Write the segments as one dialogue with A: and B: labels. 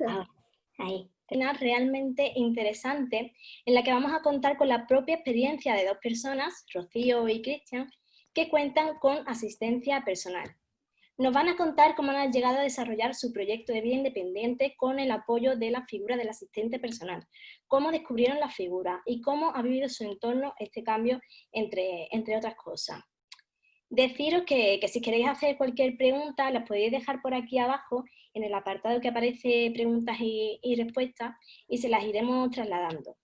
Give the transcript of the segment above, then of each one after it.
A: Ah, ahí. Una realmente interesante en la que vamos a contar con la propia experiencia de dos personas, Rocío y Cristian, que cuentan con asistencia personal. Nos van a contar cómo han llegado a desarrollar su proyecto de vida independiente con el apoyo de la figura del asistente personal, cómo descubrieron la figura y cómo ha vivido su entorno este cambio, entre otras cosas. Deciros que si queréis hacer cualquier pregunta, las podéis dejar por aquí abajo en el apartado que aparece preguntas y respuestas y se las iremos trasladando.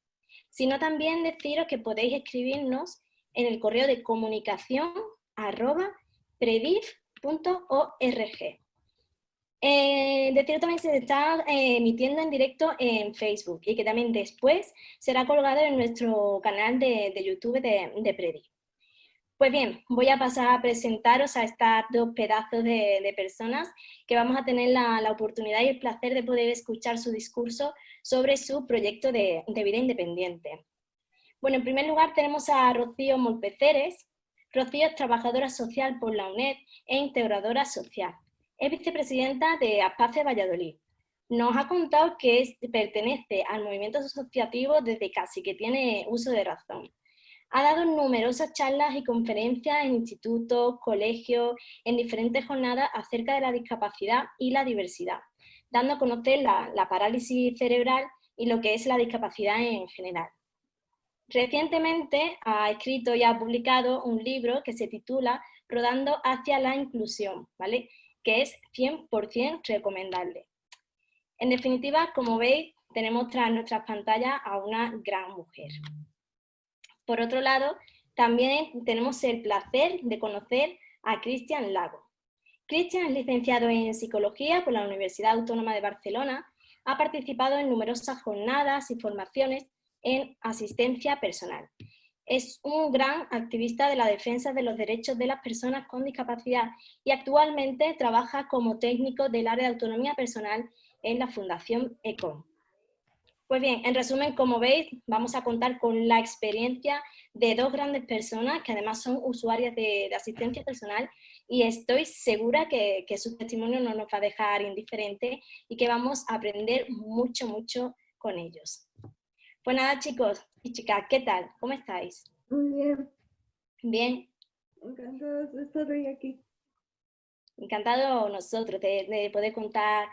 A: Si no, también deciros que podéis escribirnos en el correo de comunicación@predif.org. Deciros también que se está emitiendo en directo en Facebook y que también después será colgado en nuestro canal de YouTube de Predif. Pues bien, voy a pasar a presentaros a estas dos pedazos de personas que vamos a tener la oportunidad y el placer de poder escuchar su discurso sobre su proyecto de vida independiente. Bueno, en primer lugar tenemos a Rocío Molpeceres. Rocío es trabajadora social por la UNED e integradora social. Es vicepresidenta de ASPACE Valladolid. Nos ha contado que pertenece al movimiento asociativo desde casi que tiene uso de razón. Ha dado numerosas charlas y conferencias en institutos, colegios, en diferentes jornadas acerca de la discapacidad y la diversidad, dando a conocer la parálisis cerebral y lo que es la discapacidad en general. Recientemente ha escrito y ha publicado un libro que se titula Rodando hacia la inclusión, ¿vale? Que es 100% recomendable. En definitiva, como veis, tenemos tras nuestras pantallas a una gran mujer. Por otro lado, también tenemos el placer de conocer a Cristian Lago. Cristian es licenciado en Psicología por la Universidad Autónoma de Barcelona, ha participado en numerosas jornadas y formaciones en asistencia personal. Es un gran activista de la defensa de los derechos de las personas con discapacidad y actualmente trabaja como técnico del área de autonomía personal en la Fundación ECOM. Pues bien, en resumen, como veis, vamos a contar con la experiencia de dos grandes personas que además son usuarias de asistencia personal y estoy segura que su testimonio no nos va a dejar indiferentes y que vamos a aprender mucho, mucho con ellos. Pues nada, chicos y chicas, ¿qué tal? ¿Cómo estáis?
B: Muy bien.
A: Bien.
B: Encantados de estar hoy aquí.
A: Encantado nosotros de poder contar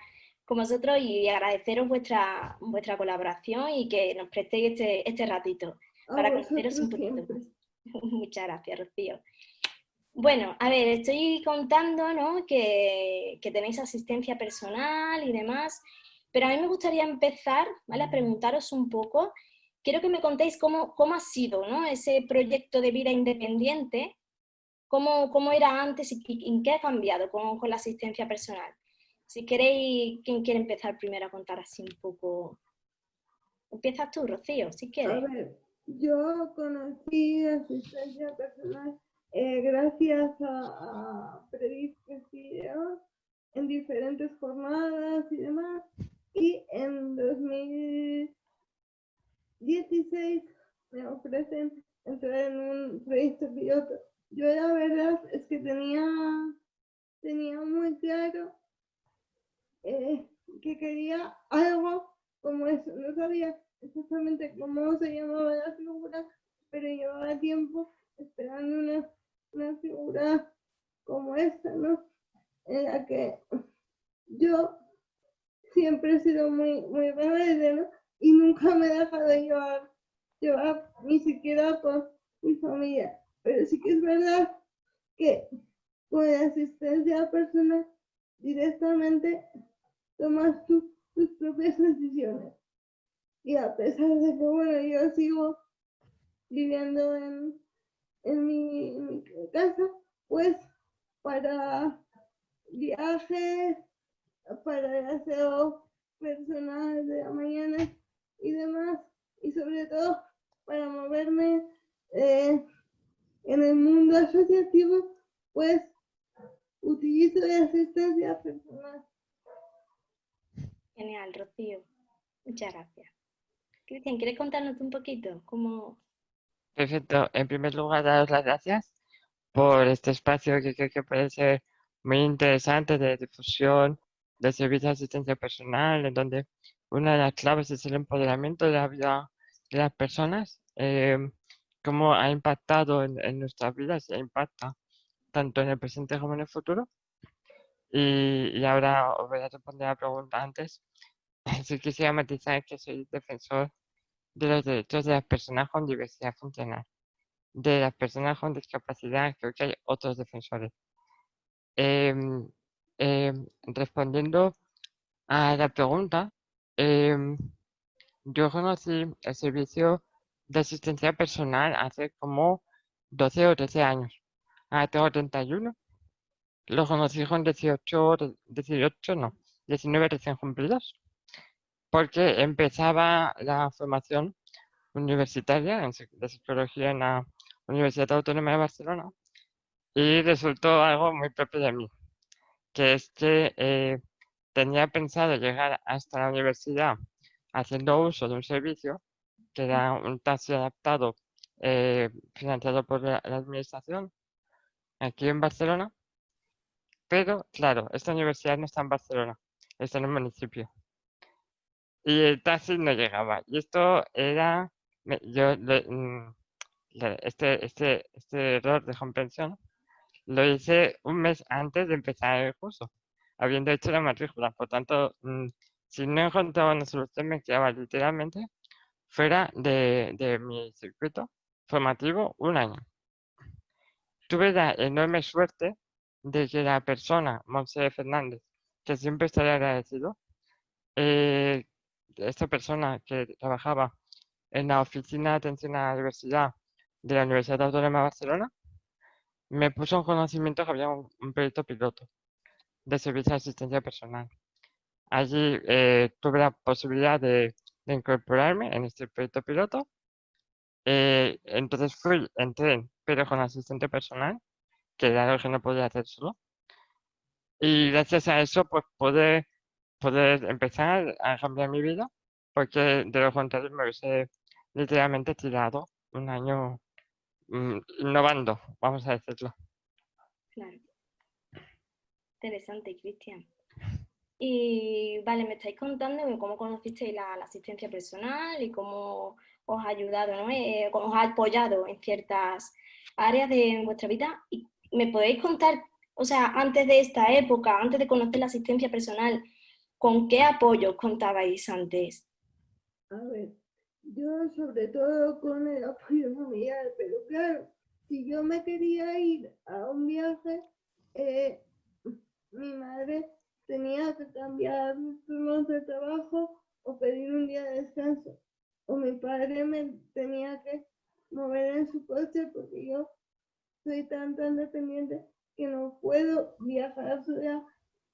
A: con vosotros y agradeceros vuestra colaboración y que nos prestéis este ratito
B: A
A: para conoceros un
B: vosotros
A: poquito
B: siempre.
A: más. Muchas gracias, Rocío. Bueno, a ver, estoy contando, ¿no?, que tenéis asistencia personal y demás, pero a mí me gustaría empezar, ¿vale?, a preguntaros un poco. Quiero que me contéis cómo ha sido, ¿no?, ese proyecto de vida independiente. ¿Cómo era antes y en qué ha cambiado con la asistencia personal? Si queréis, ¿quién quiere empezar primero a contar así un poco? Empiezas tú, Rocío, si
B: A
A: quieres.
B: ver, yo conocí asistencia personal gracias a Predif que hicieron en diferentes jornadas y demás. Y en 2016 me ofrecen entrar en un proyecto piloto. Yo la verdad es que tenía muy claro que quería algo como eso. No sabía exactamente cómo se llamaba la figura, pero llevaba tiempo esperando una figura como esta, ¿no? En la que yo siempre he sido muy rebelde, ¿no? Y nunca me he dejado llevar ni siquiera por mi familia. Pero sí que es verdad que con la asistencia personal directamente tomas tus propias decisiones. Y a pesar de que, bueno, yo sigo viviendo en mi casa, pues para viajes, para el aseo personal de la mañana y demás, y sobre todo para moverme en el mundo asociativo, pues utilizo la asistencia personal.
A: Genial, Rocío. Muchas gracias. Cristian, ¿quieres contarnos un poquito cómo?
C: Perfecto. En primer lugar, daros las gracias por este espacio que creo que puede ser muy interesante de difusión de servicio de asistencia personal, en donde una de las claves es el empoderamiento de la vida de las personas, cómo ha impactado en nuestras vidas e impacta tanto en el presente como en el futuro. Y ahora os voy a responder a la pregunta antes. Sí quisiera matizar que soy defensor de los derechos de las personas con diversidad funcional, de las personas con discapacidad. Creo que hay otros defensores. Em, Respondiendo a la pregunta, em, yo conocí el servicio de asistencia personal hace como 12 o 13 años. Ahora tengo 31. Lo conocí con 18 no, 19 recién cumplidos, porque empezaba la formación universitaria de psicología en la Universidad Autónoma de Barcelona y resultó algo muy propio de mí, que es que tenía pensado llegar hasta la universidad haciendo uso de un servicio que era un taxi adaptado financiado por la administración aquí en Barcelona, pero claro, esta universidad no está en Barcelona, está en un municipio y el taxi no llegaba. Y esto era, este error de comprensión lo hice un mes antes de empezar el curso, habiendo hecho la matrícula. Por tanto, si no encontraba una solución, me quedaba literalmente fuera de mi circuito formativo un año. Tuve la enorme suerte de que la persona, Montse Fernández, que siempre estaré agradecido, eh, esta persona que trabajaba en la oficina de atención a la diversidad de la Universidad Autónoma de Barcelona, me puso en conocimiento que había un proyecto piloto de servicio de asistencia personal. Allí tuve la posibilidad de incorporarme en este proyecto piloto. Entonces entré, pero con asistente personal, que era algo que no podía hacer solo. Y gracias a eso, pues poder empezar a cambiar mi vida, porque de lo contrario me hubiese literalmente tirado un año innovando, vamos a decirlo.
A: Claro. Interesante, Cristian. Y vale, me estáis contando de cómo conocisteis la asistencia personal y cómo os ha ayudado, ¿no? Cómo os ha apoyado en ciertas áreas de vuestra vida. ¿Y me podéis contar, o sea, antes de esta época, antes de conocer la asistencia personal, con qué apoyos contabais antes?
B: A ver, yo sobre todo con el apoyo familiar, pero claro, si yo me quería ir a un viaje, mi madre tenía que cambiar mis turnos de trabajo o pedir un día de descanso, o mi padre me tenía que mover en su coche porque yo soy tan dependiente que no puedo viajar sola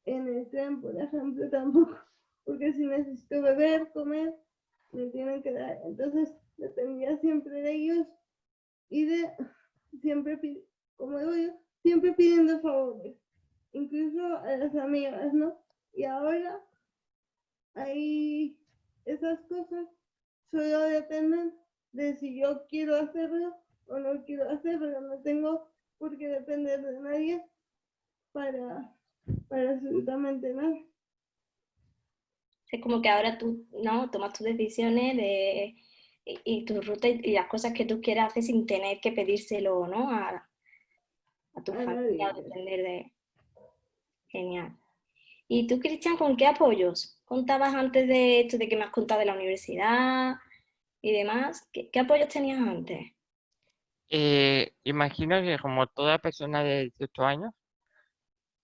B: en el tren, por ejemplo, tampoco, porque si necesito beber, comer, me tienen que dar. Entonces dependía siempre de ellos y de siempre, como digo yo, siempre pidiendo favores, incluso a las amigas, ¿no? Y ahora hay esas cosas solo dependen de si yo quiero hacerlo o no quiero hacerlo. No tengo por qué depender de nadie para absolutamente nada.
A: Es como que ahora tú, ¿no? Tomas tus decisiones y tu ruta y las cosas que tú quieras hacer sin tener que pedírselo, ¿no? A tu
B: A
A: familia o
B: nadie.
A: depender de... Genial. ¿Y tú, Cristian, con qué apoyos contabas antes de esto, de que me has contado de la universidad y demás? ¿Qué apoyos tenías antes?
C: Imagino que como toda persona de 18 años,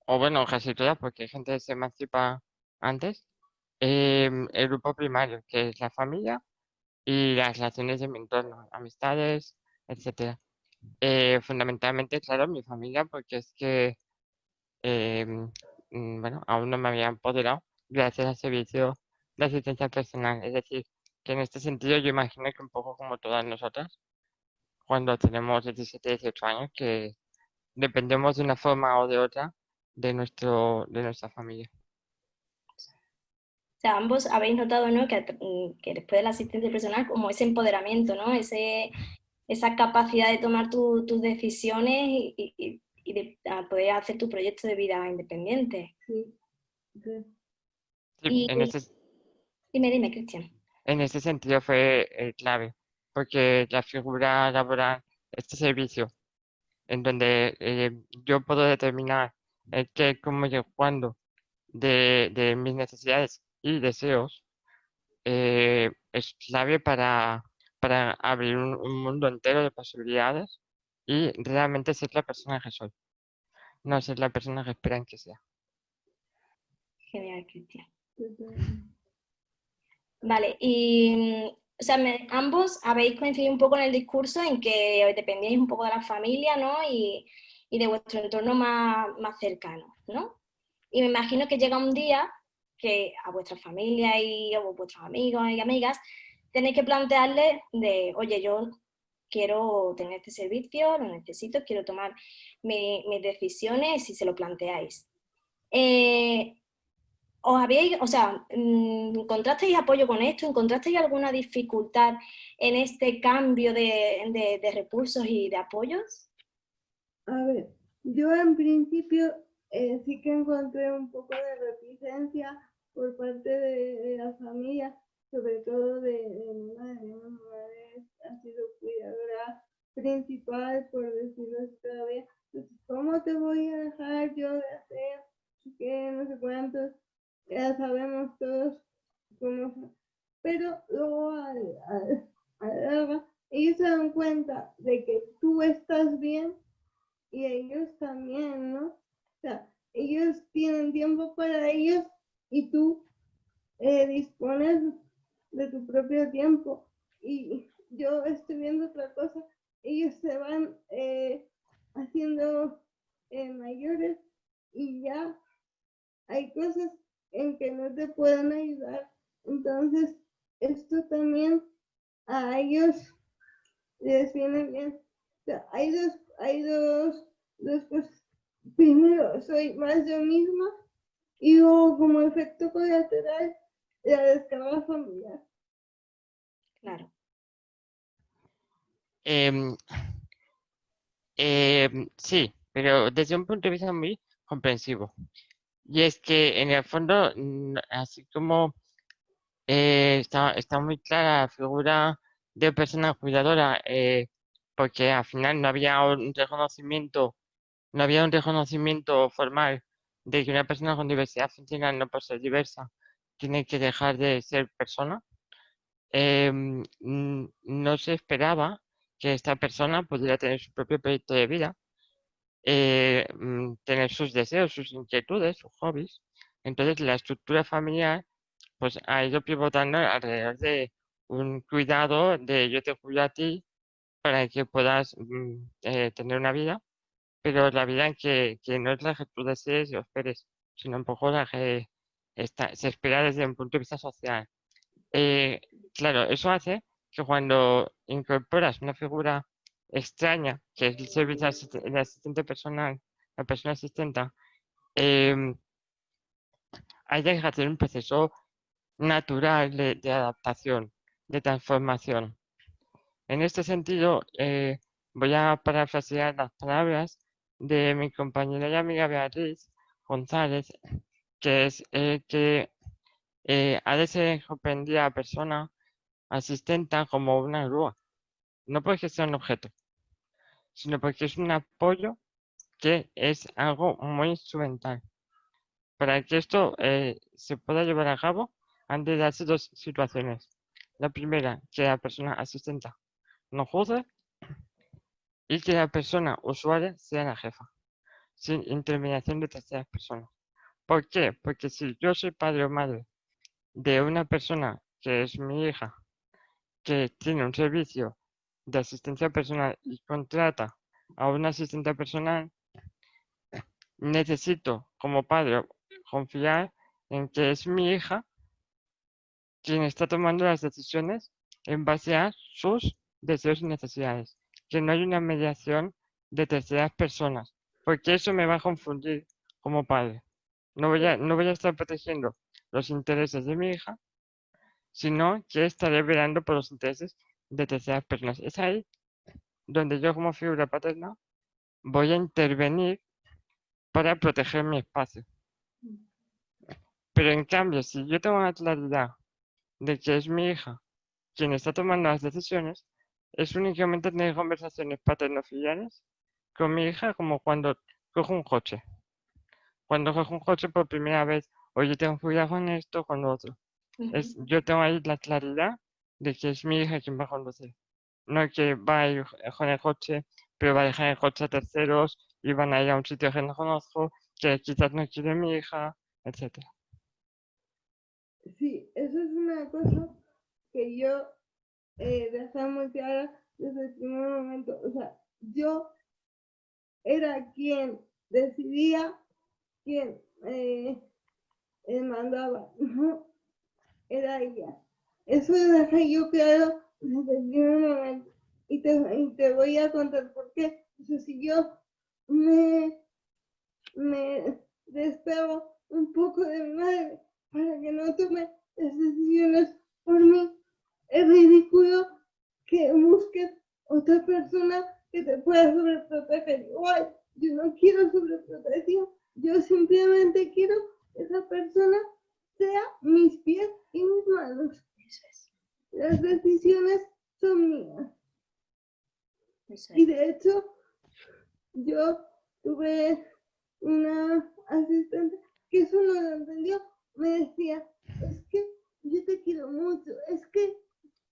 C: o bueno, casi todas, porque hay gente que se emancipa antes, el grupo primario, que es la familia y las relaciones de mi entorno, amistades, etcétera. Fundamentalmente, claro, mi familia, porque es que, em, bueno, aún no me había empoderado gracias al servicio de asistencia personal. Es decir, que en este sentido yo imagino que un poco como todas nosotras, cuando tenemos 17, 18 años, que dependemos de una forma o de otra de nuestra familia.
A: O sea, ambos habéis notado, ¿no? Que después de la asistencia personal, como ese empoderamiento, ¿no? Esa capacidad de tomar tus decisiones y de poder hacer tu proyecto de vida independiente.
B: Sí, sí.
C: Sí,
A: Y dime, Cristian.
C: en ese sentido fue clave, porque la figura laboral, este servicio, en donde yo puedo determinar el qué, cómo y el cuándo de mis necesidades y deseos, es clave para abrir un mundo entero de posibilidades y realmente ser la persona que soy, no ser la persona que esperan que sea.
A: Genial, Cristian.
B: Totalmente.
A: Vale, y o sea, ambos habéis coincidido un poco en el discurso en que dependíais un poco de la familia, ¿no? Y de vuestro entorno más cercano, ¿no? Y me imagino que llega un día que a vuestra familia y a vuestros amigos y amigas tenéis que plantearles de, oye, yo quiero tener este servicio, lo necesito, quiero tomar mis decisiones si se lo planteáis. ¿Os habéis, o sea, encontrasteis apoyo con esto? ¿Encontrasteis alguna dificultad en este cambio de recursos y de apoyos?
B: A ver, yo en principio sí que encontré un poco de reticencia por parte de la familia, sobre todo de mi madre. Mi madre ha sido cuidadora principal, por decirlo así todavía. Entonces, ¿cómo te voy a dejar yo de hacer? Que no sé cuántos, ya sabemos todos cómo son. Pero luego a la larga, ellos se dan cuenta de que tú estás bien y ellos también, ¿no? O sea, ellos tienen tiempo para ellos y tú dispones de tu propio tiempo. Y yo estoy viendo otra cosa, ellos se van haciendo mayores y ya hay cosas en que no te pueden ayudar. Entonces, esto también a ellos les viene bien. O sea, dos cosas. Primero, soy más yo misma y luego como efecto colateral, la descarga familiar.
A: Claro.
C: Em, sí, pero desde un punto de vista muy comprensivo. Y es que en el fondo, así como está muy clara la figura de persona cuidadora, porque al final no había un reconocimiento formal de que una persona con diversidad funcional, no por ser diversa, tiene que dejar de ser persona. No se esperaba que esta persona pudiera tener su propio proyecto de vida, tener sus deseos, sus inquietudes, sus hobbies. Entonces la estructura familiar pues ha ido pivotando alrededor de un cuidado de yo te cuido a ti para que puedas tener una vida, pero la vida en que no es la que tú desees o esperes, sino un poco la que se espera desde un punto de vista social. Eh, claro, eso hace que cuando incorporas una figura extraña, que es el servicio el asistente personal, la persona asistenta, em, hay que hacer un proceso natural de adaptación, de transformación. En este sentido, voy a parafrasear las palabras de mi compañera y amiga Beatriz González, que es que ha de ser comprendida a persona asistenta como una grúa, no porque sea un objeto, sino porque es un apoyo que es algo muy instrumental. Para que esto se pueda llevar a cabo, han de darse dos situaciones. La primera, que la persona asistenta no juzgue y que la persona usuaria sea la jefa, sin intermediación de terceras personas. ¿Por qué? Porque si yo soy padre o madre de una persona que es mi hija, que tiene un servicio de asistencia personal y contrata a un asistente personal, necesito como padre confiar en que es mi hija quien está tomando las decisiones en base a sus deseos y necesidades, que no hay una mediación de terceras personas, porque eso me va a confundir como padre. No voy a estar protegiendo los intereses de mi hija, sino que estaré velando por los intereses de terceras personas. Es ahí donde yo como figura paterna voy a intervenir para proteger mi espacio. Pero en cambio, si yo tengo la claridad de que es mi hija quien está tomando las decisiones, es únicamente tener conversaciones paterno-filiales con mi hija como cuando cojo un coche. Cuando cojo un coche por primera vez, oye, tengo cuidado con esto, con lo otro. Yo tengo ahí la claridad de que es mi hija quien va a conducir. No que va a ir con el coche, pero va a dejar el coche a terceros y van a ir a un sitio que no conozco, que quizás no quiere mi hija, etcétera.
B: Sí, eso es una cosa que yo dejé muy clara desde el primer momento. O sea, yo era quien decidía, quien mandaba, no era ella. Eso lo dejé yo claro desde el primer momento. Y te voy a contar por qué. O sea, si yo me despego un poco de mi madre para que no tome las decisiones por mí, es ridículo que busques otra persona que te pueda sobreproteger. Igual, yo no quiero sobreprotección, yo simplemente quiero que esa persona sea mis pies y mis manos.
A: Eso es.
B: Las decisiones son mías.
A: Eso
B: Y
A: es.
B: de hecho, yo tuve una asistente que eso no lo entendió. Me decía, es que yo te quiero mucho, es que,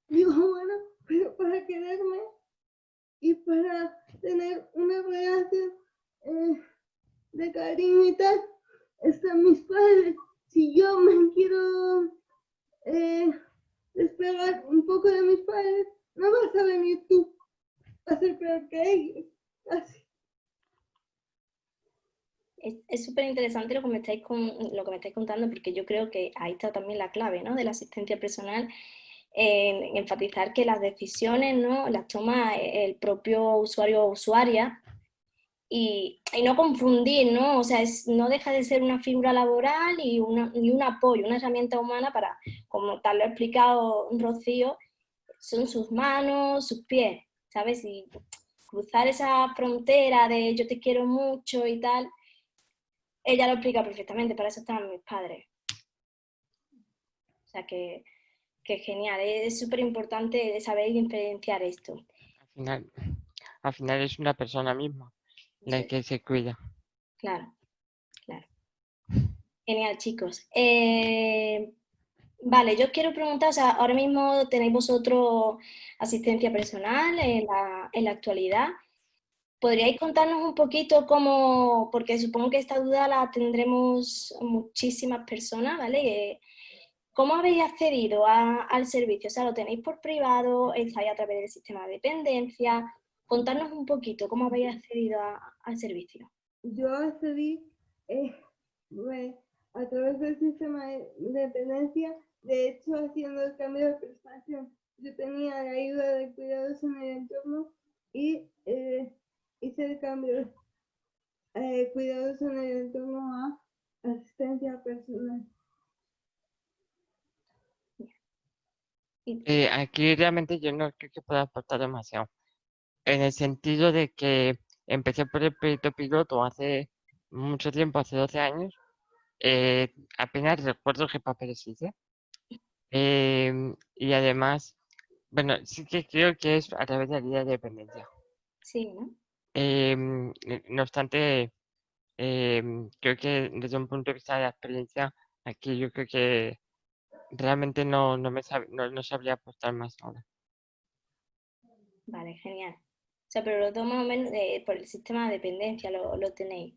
B: digo, bueno, pero para quererme y para tener una relación de cariño y tal, están mis padres. Si yo me quiero despegar un poco de mis padres, no vas a venir tú a ser peor que ellos. Así.
A: Es súper interesante lo que me estáis contando, porque yo creo que ahí está también la clave, ¿no?, de la asistencia personal, en enfatizar que las decisiones, ¿no?, las toma el propio usuario o usuaria, y no confundir, ¿no? O sea, no deja de ser una figura laboral y un apoyo, una herramienta humana para, como tal lo ha explicado Rocío, son sus manos, sus pies, ¿sabes? Y cruzar esa frontera de yo te quiero mucho y tal, ella lo explica perfectamente, para eso están mis padres. O sea, que genial, es súper importante saber diferenciar esto.
C: Al final es una persona misma la que se cuida.
A: Claro, claro. Genial, chicos. Vale, yo quiero preguntar, o sea, ahora mismo tenéis vosotros asistencia personal en la actualidad. ¿Podríais contarnos un poquito cómo, porque supongo que esta duda la tendremos muchísimas personas, ¿vale? ¿Cómo habéis accedido al servicio? O sea, ¿lo tenéis por privado? ¿Estáis a través del sistema de dependencia? Contarnos un poquito cómo habéis accedido al servicio.
B: Yo accedí a través del sistema de dependencia, de hecho haciendo el cambio de prestación. Yo tenía la ayuda de cuidados en el entorno y hice el cambio de cuidados en el entorno a asistencia personal.
C: Aquí realmente yo no creo que pueda aportar demasiado. En el sentido de que empecé por el proyecto piloto hace mucho tiempo, hace 12 años. Apenas recuerdo qué papeles hice. Y además, bueno, sí que creo que es a través de la ley de dependencia.
A: Sí, ¿no?
C: No obstante, creo que desde un punto de vista de la experiencia, aquí yo creo que realmente no sabría aportar más ahora.
A: Vale, genial. O sea, pero los dos más o menos por el sistema de dependencia lo tenéis.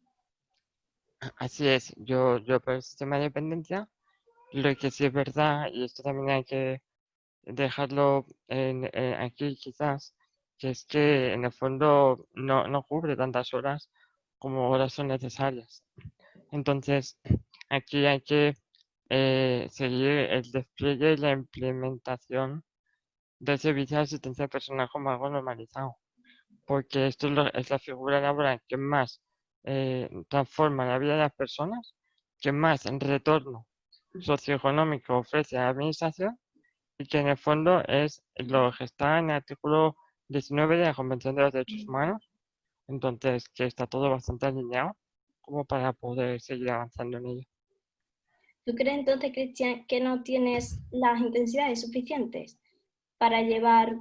C: Así es, yo por el sistema de dependencia, lo que sí es verdad, y esto también hay que dejarlo aquí quizás, que es que en el fondo no cubre tantas horas como horas son necesarias. Entonces, aquí hay que seguir el despliegue y la implementación del servicio de asistencia personal como algo normalizado, porque esto es la figura laboral que más transforma la vida de las personas, que más retorno socioeconómico ofrece a la administración y que en el fondo es lo que está en el artículo 19 de la Convención de los Derechos Humanos. Entonces, que está todo bastante alineado como para poder seguir avanzando en ello.
A: ¿Tú crees entonces, Cristian, que no tienes las intensidades suficientes para llevar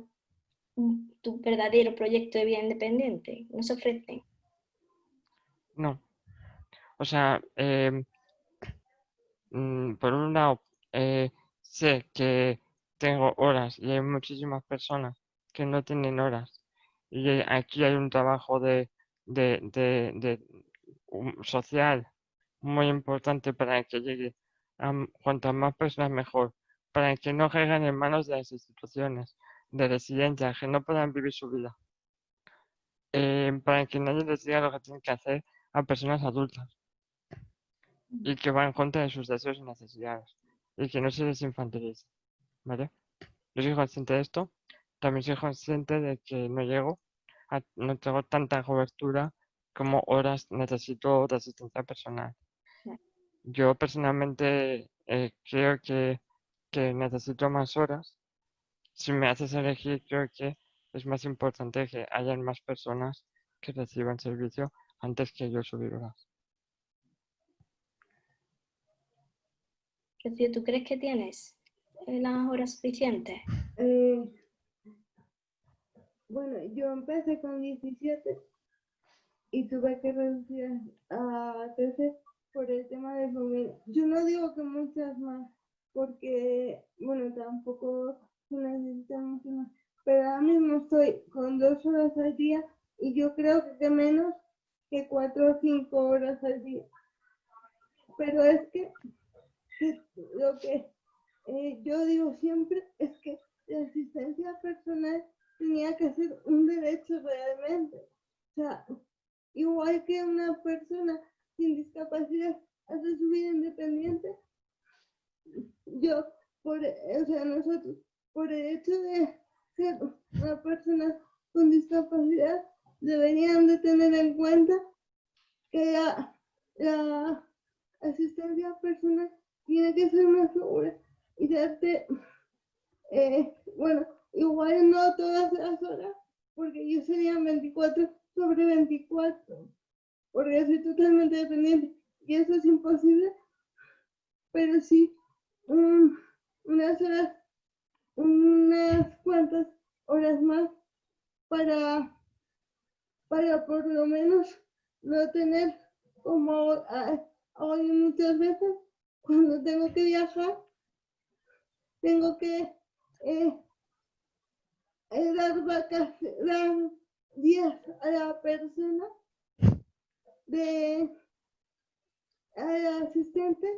A: tu verdadero proyecto de vida independiente? ¿No se ofrecen?
C: No, o sea, por un lado, sé que tengo horas y hay muchísimas personas que no tienen horas. Y aquí hay un trabajo social muy importante para que llegue a cuantas más personas mejor, para que no caigan en manos de las instituciones, de residencias, que no puedan vivir su vida, para que nadie les diga lo que tienen que hacer a personas adultas y que va en contra de sus deseos y necesidades y que no se les infantilice, ¿vale? Yo soy consciente de esto, también soy consciente de que no tengo tanta cobertura como horas necesito de asistencia personal. Yo personalmente creo que necesito más horas. Si me haces elegir, creo que es más importante que hayan más personas que reciban servicio antes que yo subir horas.
A: Rocío, ¿tú crees que tienes las horas suficientes?
B: Eh, bueno, yo empecé con 17 y tuve que reducir a 13 por el tema de familia. Yo no digo que muchas más, porque, bueno, tampoco se necesitan mucho más, pero ahora mismo estoy con 2 horas al día y yo creo que menos que 4 o 5 horas al día. Pero es que lo que yo digo siempre es que la asistencia personal tenía que ser un derecho realmente. O sea, igual que una persona sin discapacidad hace su vida independiente, nosotros, por el hecho de ser una persona con discapacidad, deberían de tener en cuenta que la asistencia personal tiene que ser más segura y darte, bueno, igual no todas las horas, porque yo serían 24/24, porque soy totalmente dependiente y eso es imposible, pero sí unas horas, unas cuantas horas más para, para por lo menos no tener como hoy muchas veces cuando tengo que viajar, tengo que dar días a la persona al asistente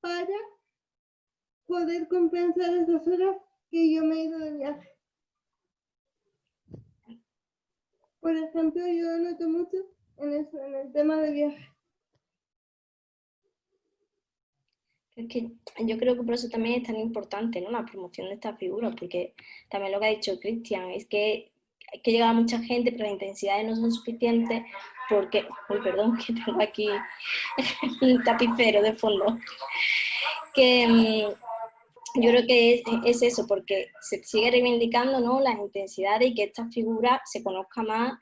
B: para poder compensar esas horas que yo me he ido de viaje. Por ejemplo, yo noto mucho en el tema de viaje.
A: Es que yo creo que por eso también es tan importante, ¿no?, la promoción de esta figura, porque también lo que ha dicho Cristian es que hay que llegar a mucha gente, pero las intensidades no son suficientes porque, uy, perdón, que tengo aquí un tapicero de fondo, que yo creo que es eso, porque se sigue reivindicando, ¿no?, las intensidades y que esta figura se conozca más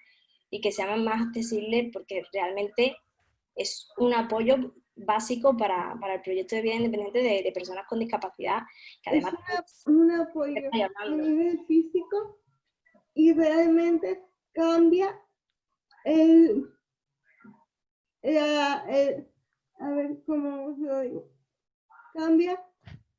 A: y que sea más accesible, porque realmente es un apoyo básico para el proyecto de vida independiente de personas con discapacidad, que además
B: es un apoyo a nivel físico y realmente cambia a ver cómo lo digo, cambia,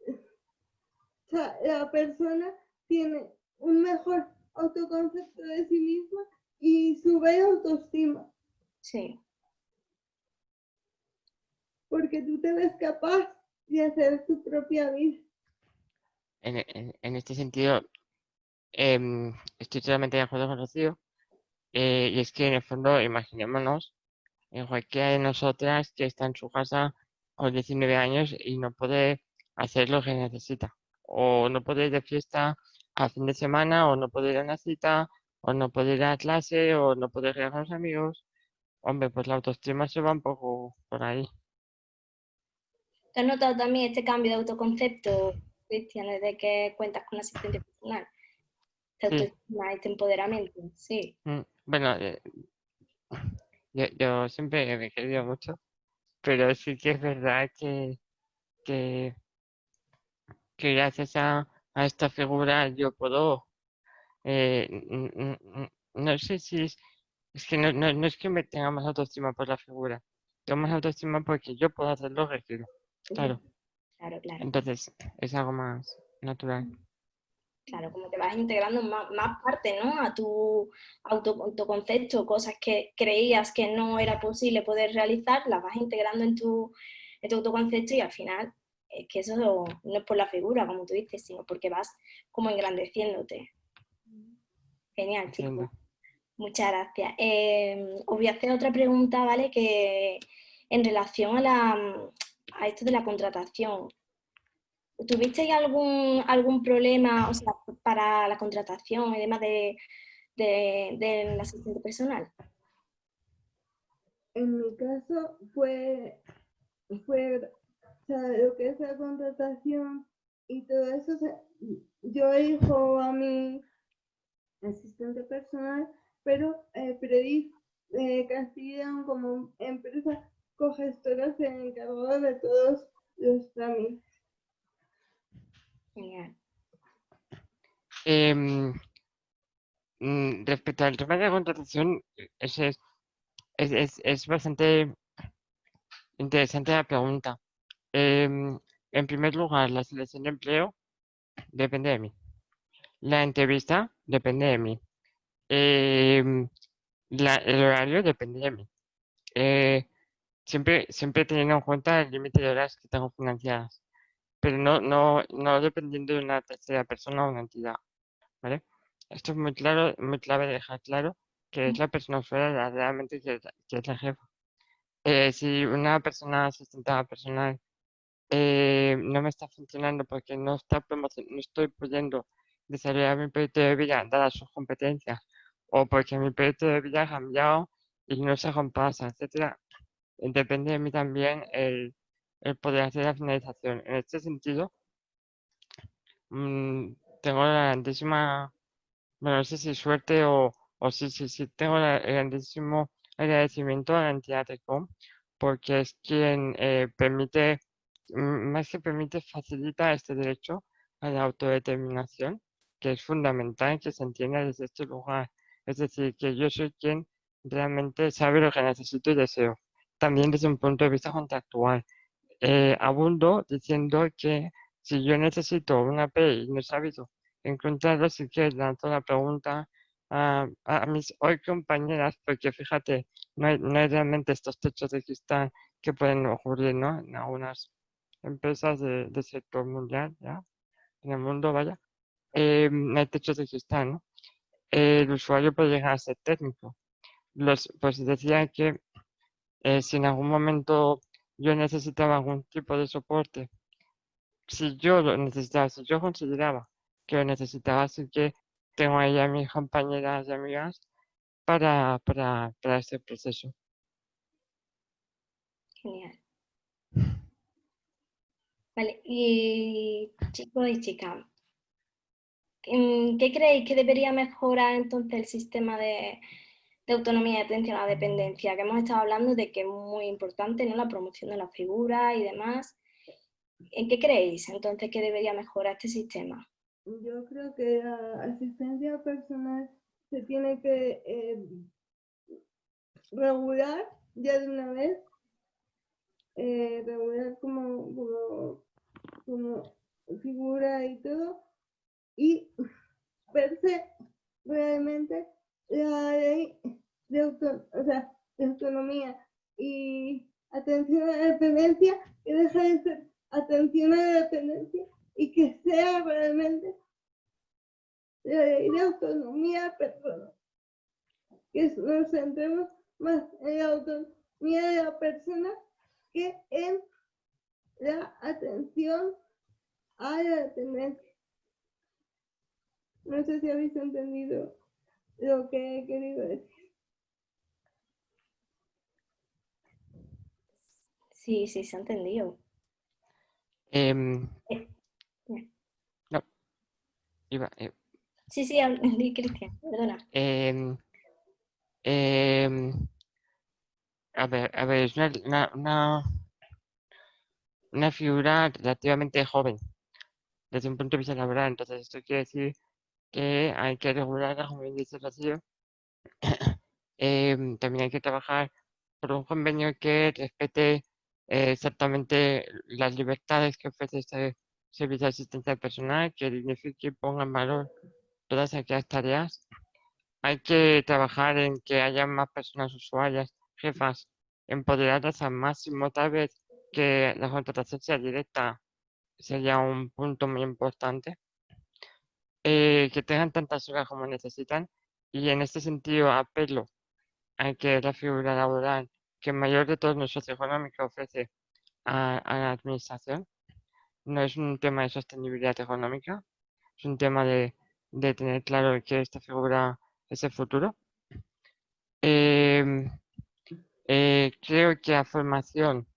B: o sea, la persona tiene un mejor autoconcepto de sí misma y sube autoestima.
A: Sí.
B: Porque tú te ves capaz de hacer tu propia vida.
C: En este sentido, estoy totalmente de acuerdo con Rocío. Y es que en el fondo, imaginémonos en cualquiera de nosotras que está en su casa con 19 años y no puede hacer lo que necesita. O no puede ir de fiesta a fin de semana, o no puede ir a una cita, o no puede ir a clase, o no puede ir con los amigos. Hombre, pues la autoestima se va un poco por ahí.
A: ¿Te has notado también este cambio de autoconcepto, Cristian, desde que cuentas con asistente personal? Esta
C: Sí.
A: autoestima, este empoderamiento, sí.
C: Bueno, yo siempre me he querido mucho, pero sí que es verdad que, que gracias a esta figura yo puedo, no sé si es que no es que me tenga más autoestima por la figura, tengo más autoestima porque yo puedo hacer lo que quiero, claro,
A: Claro, claro.
C: entonces es algo más natural.
A: Claro, como que vas integrando más parte, ¿no? A tu autoconcepto, cosas que creías que no era posible poder realizar, las vas integrando en tu autoconcepto y al final es que eso no es por la figura, como tú dices, sino porque vas como engrandeciéndote. Genial, chicos.
C: Entiendo.
A: Muchas gracias. Os voy a hacer otra pregunta, ¿vale? Que en relación a esto de la contratación. ¿Tuvisteis algún problema, o sea, para la contratación y demás del asistente personal?
B: En mi caso fue, o sea, lo que es la contratación y todo eso, o sea, yo elijo a mi asistente personal, pero Predis Castilla como empresa cogestora se encargó de todos los trámites.
A: Genial.
C: Em, Respecto al tema de la contratación, es bastante interesante la pregunta. En primer lugar, la selección de empleo depende de mí. La entrevista depende de mí. Em, el horario depende de mí. Eh, siempre teniendo en cuenta el límite de horas que tengo financiadas, pero no dependiendo de una tercera persona o una entidad, ¿vale? Esto es muy claro, muy clave de dejar claro que es la persona fuera realmente que es la jefa. Si una persona asistente personal no me está funcionando porque no estoy pudiendo desarrollar mi proyecto de vida dadas sus competencias o porque mi proyecto de vida ha cambiado y no se compasa, etcétera, depende de mí también el poder hacer la finalización. En este sentido, tengo la grandísima, bueno, no sé si suerte o si tengo el grandísimo agradecimiento a la entidad TECOM porque es quien permite, más que permite, facilita este derecho a la autodeterminación, que es fundamental que se entienda desde este lugar. Es decir, que yo soy quien realmente sabe lo que necesito y deseo. También desde un punto de vista contractual. Abundo diciendo que si yo necesito una P y no he sabido encontrarlo, sí que lanzo la pregunta a mis hoy compañeras, porque fíjate, no hay realmente estos techos de cristal que pueden ocurrir, ¿no? En algunas empresas del sector mundial, ¿ya? En el mundo, vaya. No hay techos de cristal, ¿no? El usuario puede llegar a ser técnico. Pues decía que si en algún momento yo necesitaba algún tipo de soporte, si yo lo necesitaba, si yo consideraba que lo necesitaba, así que tengo ahí a mis compañeras y amigas para este proceso.
A: Genial. Vale, y chicos y chicas, ¿qué creéis que debería mejorar entonces el sistema de autonomía y atención a la dependencia? Que hemos estado hablando de que es muy importante, ¿no? La promoción de la figura y demás. ¿En qué creéis entonces que debería mejorar este sistema?
B: Yo creo que la asistencia personal se tiene que regular ya de una vez, regular como figura y todo, y verse realmente la ley o sea, de autonomía y atención a la dependencia, que deja de ser atención a la dependencia y que sea realmente la ley de autonomía personal, que nos centremos más en la autonomía de la persona que en la atención a la dependencia. No sé si habéis entendido lo que he querido decir.
A: Sí, sí, se ha entendido.
C: Em,
A: Eh,
C: no, iba,
A: Sí, sí, di, Cristian, perdona.
C: em, em, a ver, es una figura relativamente joven desde un punto de vista laboral. Entonces, esto quiere decir que hay que regularla, como bien dice Rocío. También hay que trabajar por un convenio que respete exactamente las libertades que ofrece este servicio de asistencia personal, que dignifique y ponga en valor todas aquellas tareas. Hay que trabajar en que haya más personas usuarias, jefas, empoderarlas al máximo, tal vez que la contratación sea directa, sería un punto muy importante. Que tengan tantas horas como necesitan, y en este sentido apelo a que la figura laboral que el mayor de todos los socioeconómicos ofrece a la administración no es un tema de sostenibilidad económica, es un tema de tener claro que esta figura es el futuro. Em, Creo que la formación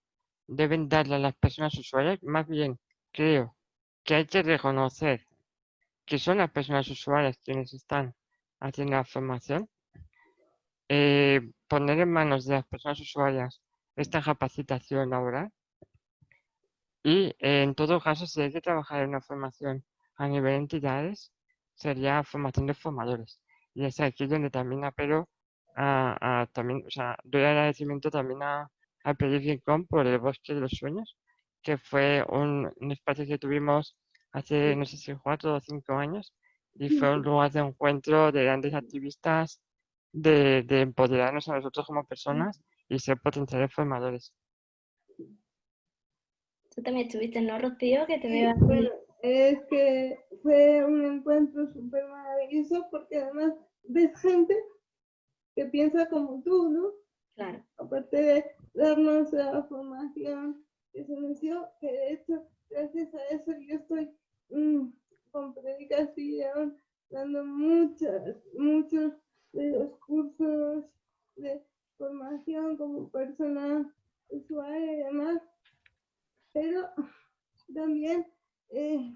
C: deben darle a las personas usuarias, más bien creo que hay que reconocer que son las personas usuarias quienes están haciendo la formación, poner en manos de las personas usuarias esta capacitación laboral y en todo caso, si hay que trabajar en una formación a nivel de entidades, sería formación de formadores. Y es aquí donde también apelo también, o sea, doy agradecimiento también al Proyecto Rincón por el Bosque de los Sueños, que fue un espacio que tuvimos hace, no sé si 4 o 5 años, y fue un lugar de encuentro de grandes activistas, de empoderarnos a nosotros como personas y ser potenciales formadores.
A: Tú también estuviste, ¿no, Rocío? Que te
B: Sí,
A: veo
B: bueno,
A: aquí.
B: es que fue un encuentro súper maravilloso porque además ves gente que piensa como tú, ¿no?
A: Claro.
B: Aparte de darnos la formación que se nos dio, que de hecho, gracias a eso yo estoy con predicación, dando muchos de los cursos de formación como persona usuaria y demás, pero también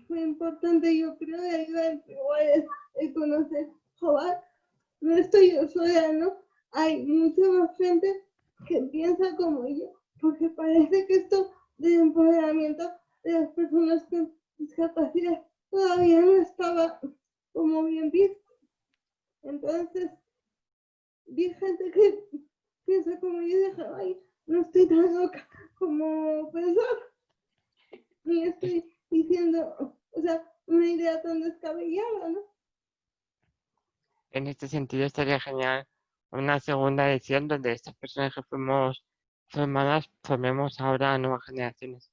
B: fue importante, yo creo, de ayudar igual el conocer Jobar. No estoy yo sola, ¿no? Hay mucha más gente que piensa como yo, porque parece que esto del empoderamiento de las personas con discapacidad todavía no estaba como bien visto. Entonces, vi gente que piensa como yo y dije, ay, no estoy tan loca como pensaba, ni estoy diciendo, o sea, una idea tan descabellada, ¿no?
C: En este sentido, estaría genial una segunda edición donde estas personas que fuimos formadas formemos ahora a nuevas generaciones.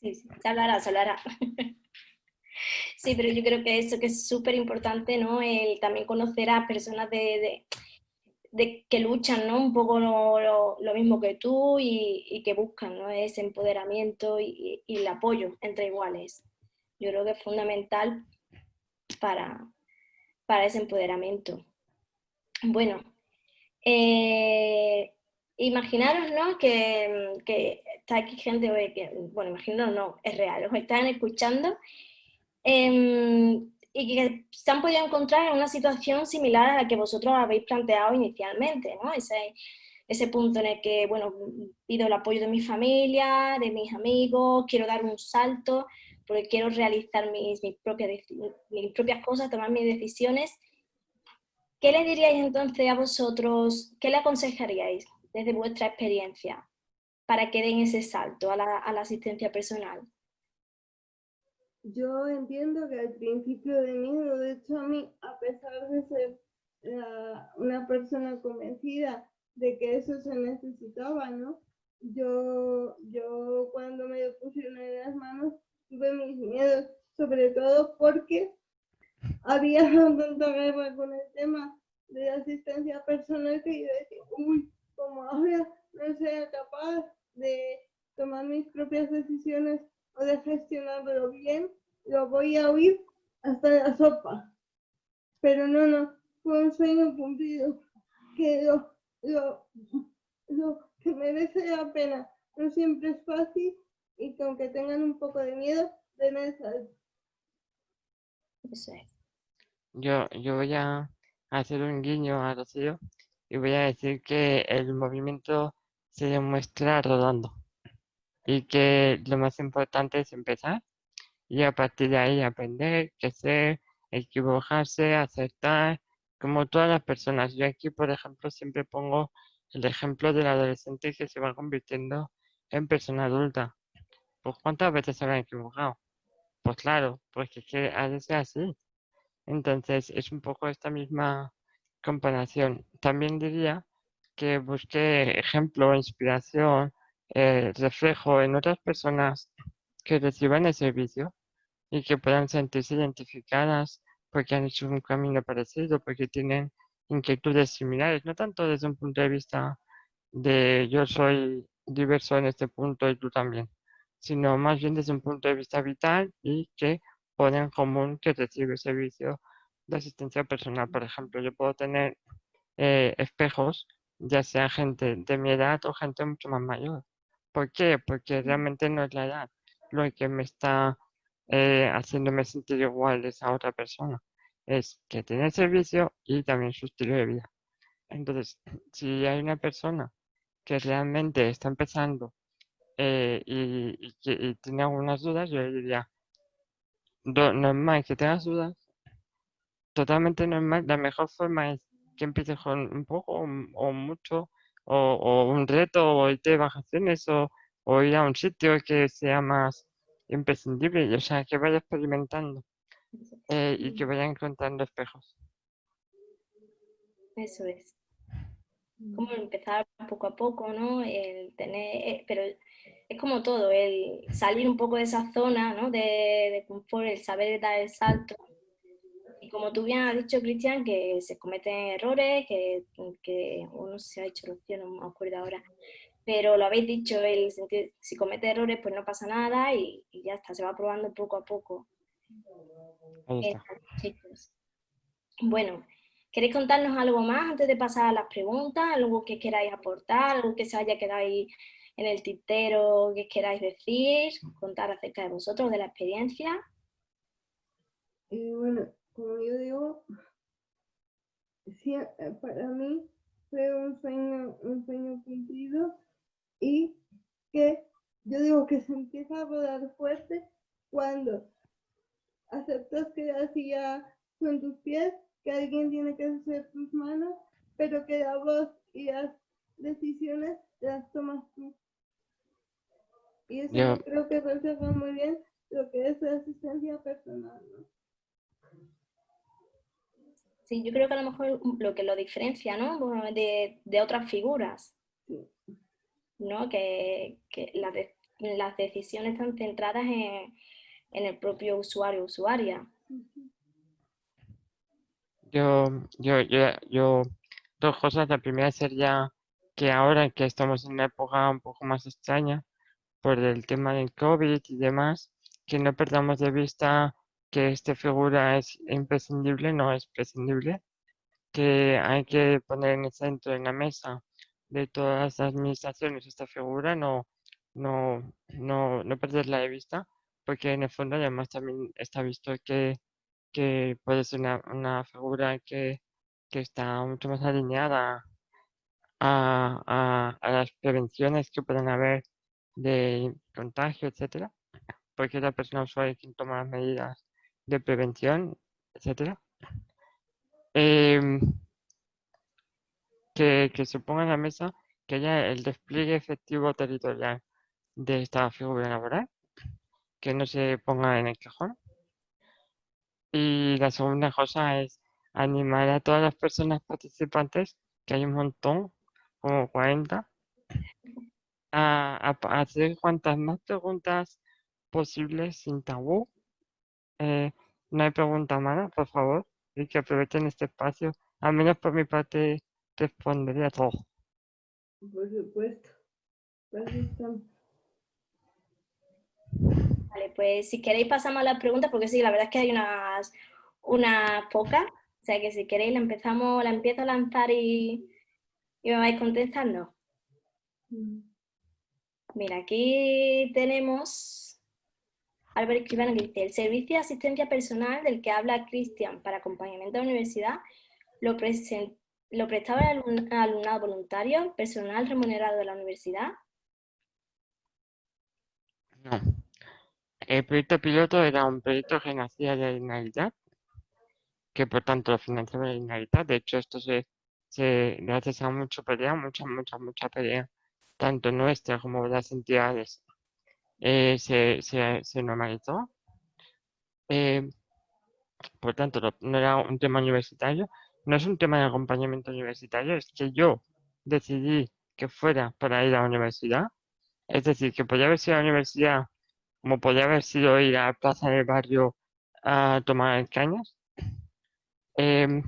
A: Sí, sí, se hablará, se hablará. Sí, pero yo creo que eso que es súper importante, ¿no? El también conocer a personas de que luchan, ¿no? Un poco lo mismo que tú y que buscan, ¿no? Ese empoderamiento y el apoyo entre iguales. Yo creo que es fundamental para, para ese empoderamiento. Bueno, imaginaros, ¿no? Que está aquí gente, que, bueno, imaginaros, no, es real, os están escuchando y que se han podido encontrar en una situación similar a la que vosotros habéis planteado inicialmente, ¿no? Ese punto en el que, bueno, pido el apoyo de mi familia, de mis amigos, quiero dar un salto porque quiero realizar mis propias cosas, tomar mis decisiones. ¿Qué le diríais entonces a vosotros, qué le aconsejaríais desde vuestra experiencia para que den ese salto a la asistencia personal?
B: Yo entiendo que al principio de miedo, de hecho a mí, a pesar de ser una persona convencida de que eso se necesitaba, ¿no? Yo cuando me lo pusieron en las manos tuve mis miedos, sobre todo porque había tanta guerra con el tema de la asistencia personal que yo decía, uy, como ahora no sea capaz de tomar mis propias decisiones o de gestionarlo bien, lo voy a oír hasta la sopa. Pero no, fue un sueño cumplido, que lo que merece la pena. No siempre es fácil y que aunque tengan un poco de miedo, den el salto.
A: Eso es.
C: Yo voy a hacer un guiño a Rocío y voy a decir que el movimiento se demuestra rodando. y que lo más importante es empezar y a partir de ahí aprender, crecer, equivocarse, acertar, como todas las personas. Yo aquí, por ejemplo, siempre pongo el ejemplo del adolescente que se va convirtiendo en persona adulta. Pues ¿cuántas veces se habrán equivocado? Pues claro, pues es que ha de ser así. Entonces es un poco esta misma comparación. También diría que busque ejemplo, inspiración, reflejo en otras personas que reciban el servicio y que puedan sentirse identificadas porque han hecho un camino parecido, porque tienen inquietudes similares, no tanto desde un punto de vista de yo soy diverso en este punto y tú también, sino más bien desde un punto de vista vital y que ponen en común que recibe servicio de asistencia personal. Por ejemplo, yo puedo tener espejos, ya sea gente de mi edad o gente mucho más mayor. ¿Por qué? Porque realmente no es la edad lo que me está haciéndome sentir igual a esa otra persona. Es que tiene el servicio y también su estilo de vida. Entonces, si hay una persona que realmente está empezando y tiene algunas dudas, yo le diría, normal que tengas dudas, totalmente normal. La mejor forma es que empieces con un poco o mucho, o un reto, o irte de vacaciones, o ir a un sitio que sea más imprescindible, y, o sea, que vaya experimentando y que vaya encontrando espejos.
A: Eso es. Como empezar poco a poco, ¿no? El tener, pero es como todo, el salir un poco de esa zona, ¿no? De confort, el saber dar el salto. Y como tú bien has dicho, Cristian, que se cometen errores, que uno se ha hecho Rocío, no me acuerdo ahora, pero lo habéis dicho, el sentir, si comete errores, pues no pasa nada y ya está, se va probando poco a poco.
C: Ahí está.
A: Chicos. Bueno, ¿queréis contarnos algo más antes de pasar a las preguntas? ¿Algo que queráis aportar? ¿Algo que se haya quedado ahí en el tintero que queráis decir? ¿Contar acerca de vosotros, de la experiencia?
B: Y bueno, como yo digo, sí, para mí fue un sueño cumplido y que yo digo que se empieza a rodar fuerte cuando aceptas que así ya son tus pies, que alguien tiene que hacer tus manos, pero que la voz y las decisiones las tomas tú. Y eso
C: Yo,
B: yo creo que refleja muy bien lo que es la asistencia personal, ¿no?
A: Sí, yo creo que a lo mejor lo que lo diferencia, ¿no? Bueno, de otras figuras,
B: Sí.
A: ¿no? Que las decisiones están centradas en el propio usuario o usuaria.
C: yo, dos cosas. La primera sería que ahora que estamos en una época un poco más extraña por el tema del COVID y demás, que no perdamos de vista que esta figura es imprescindible, no es prescindible, que hay que poner en el centro, en la mesa de todas las administraciones esta figura, no perderla de vista, porque en el fondo además también está visto que puede ser una figura que está mucho más alineada a las prevenciones que pueden haber de contagio, etcétera, porque es la persona usuaria quien toma las medidas de prevención, etcétera. Em, que se ponga en la mesa que haya el despliegue efectivo territorial de esta figura laboral, que no se ponga en el cajón. Y la segunda cosa es animar a todas las personas participantes, que hay un montón, como 40, a hacer cuantas más preguntas posibles sin tabú. Eh, no hay pregunta mala, por favor, y que aprovechen este espacio. Al menos por mi parte, respondería a todo.
B: Por supuesto. Así estamos.
A: Vale, pues si queréis pasamos a las preguntas, porque sí, la verdad es que hay unas pocas, o sea que si queréis la empiezo a lanzar y me vais contestando. Mira, aquí tenemos Álvaro Escribano que dice, el servicio de asistencia personal del que habla Cristian para acompañamiento a la universidad lo prestaba el alumnado voluntario, personal remunerado de la universidad.
C: No. El proyecto piloto era un proyecto que nacía de la Generalitat, que por tanto lo financiaba la Generalitat. De hecho, esto gracias a mucha pelea, tanto nuestra como de las entidades, se normalizó. Eh, por tanto, no era un tema universitario, no es un tema de acompañamiento universitario, es que yo decidí que fuera para ir a la universidad. Es decir, que podía haber sido a la universidad como podía haber sido ir a la plaza del barrio a tomar cañas. Em,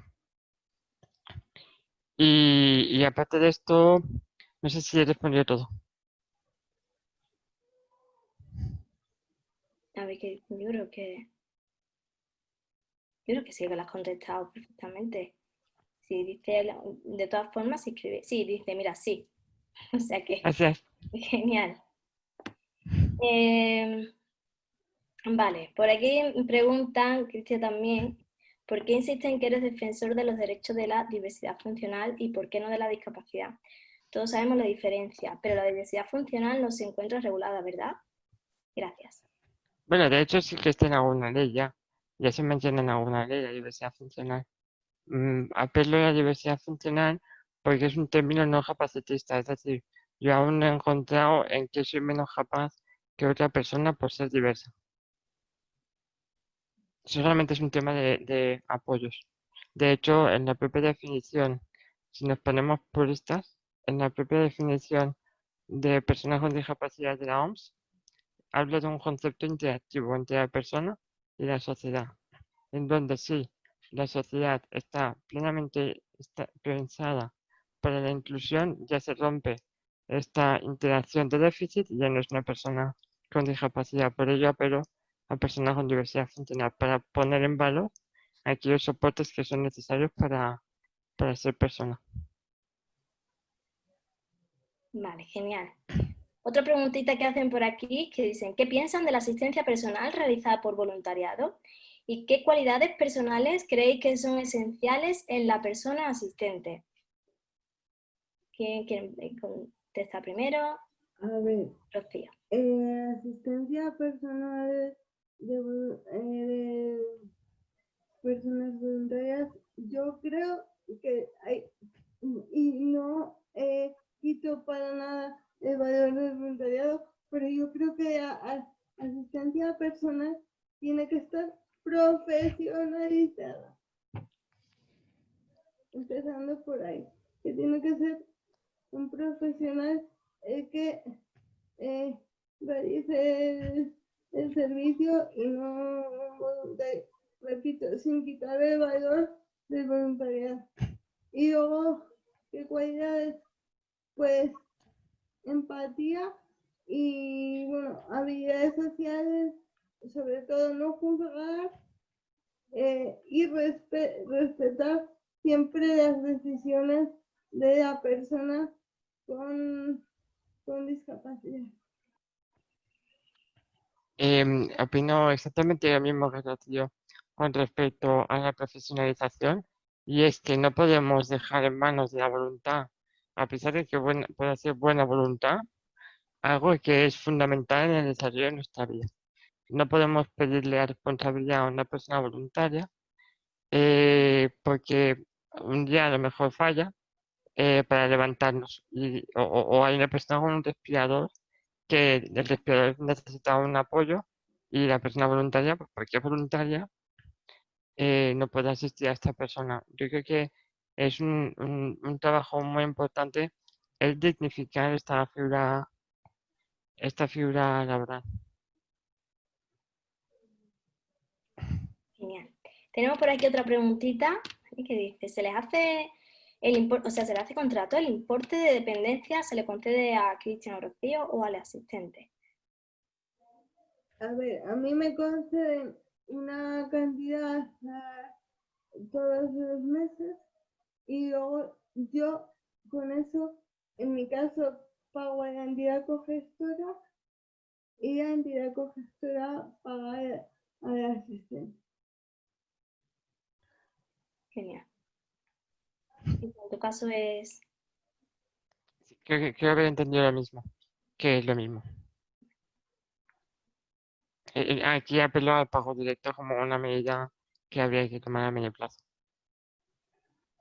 C: y aparte de esto, no sé si he respondido todo.
A: A ver, que yo creo que sí, que lo has contestado perfectamente. Si dice, de todas formas, si escribe, sí, dice, mira, sí. O sea que,
C: Gracias.
A: genial. Eh, vale, por aquí me preguntan, Cristian también, ¿por qué insisten que eres defensor de los derechos de la diversidad funcional y por qué no de la discapacidad? Todos sabemos la diferencia, pero la diversidad funcional no se encuentra regulada, ¿verdad? Gracias.
C: Bueno, de hecho sí que está en alguna ley ya. Ya se menciona en alguna ley la diversidad funcional. Apelo a la diversidad funcional porque es un término no capacitista. Es decir, yo aún no he encontrado en que soy menos capaz que otra persona por ser diversa. Solamente es un tema de apoyos. De hecho, en la propia definición, si nos ponemos puristas, en la propia definición de personas con discapacidad de la OMS, habla de un concepto interactivo entre la persona y la sociedad, en donde sí, la sociedad está plenamente pensada para la inclusión, ya se rompe esta interacción de déficit y ya no es una persona con discapacidad. Por ello apelo a personas con diversidad funcional para poner en valor aquellos soportes que son necesarios para ser persona.
A: Vale, genial. Otra preguntita que hacen por aquí, que dicen, ¿qué piensan de la asistencia personal realizada por voluntariado? ¿Y qué cualidades personales creéis que son esenciales en la persona asistente? ¿Quién quiere contestar primero?
B: A ver,
A: Rocío.
B: asistencia personal de personas voluntarias, yo creo que hay, y no quito para nada el valor del voluntariado, pero yo creo que asistencia personal tiene que estar profesionalizada, empezando por ahí, que tiene que ser un profesional que realice el servicio y no un voluntario, repito, sin quitar el valor del voluntariado. Y luego, ¿qué cualidades? Pues empatía y, bueno, habilidades sociales, sobre todo no juzgar y respetar siempre las decisiones de la persona con, con discapacidad.
C: Opino exactamente lo mismo que Rocío con respecto a la profesionalización, y es que no podemos dejar en manos de la voluntad, a pesar de que pueda ser buena voluntad, algo que es fundamental en el desarrollo de nuestra vida. No podemos pedirle la responsabilidad a una persona voluntaria porque un día a lo mejor falla para levantarnos o hay una persona con un respirador que el respirador necesita un apoyo y la persona voluntaria, pues porque es voluntaria, no puede asistir a esta persona. Yo creo que es un trabajo muy importante el dignificar esta figura laboral.
A: Genial. Tenemos por aquí otra preguntita que dice, ¿se les hace se le hace contrato? ¿El importe de dependencia se le concede a Cristian Rocío o al asistente?
B: A ver, a mí me conceden una cantidad todos los meses y luego yo con eso, en mi caso, pago a la entidad cogestora y la entidad cogestora paga al asistente.
A: Genial. Y en tu caso es...
C: Creo haber entendido lo mismo, que es lo mismo. Aquí apelo al pago directo como una medida que habría que tomar a medio plazo.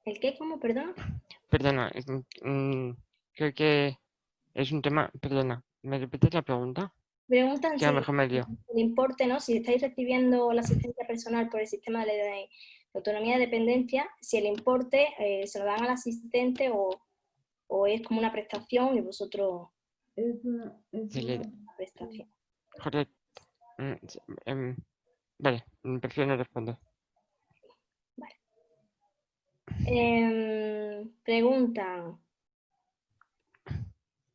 A: ¿El qué? ¿Cómo? Perdón.
C: Perdona, creo que es un tema. Perdona, ¿me repites la pregunta?
A: Preguntan
C: Que a lo
A: si
C: mejor me lío.
A: el importe, ¿no? Si estáis recibiendo la asistencia personal por el sistema de autonomía de dependencia, si el importe se lo dan al asistente o es como una prestación y vosotros
B: Es una
A: prestación.
C: Correcto. Sí, vale, prefiero no responder.
A: Vale. Preguntan,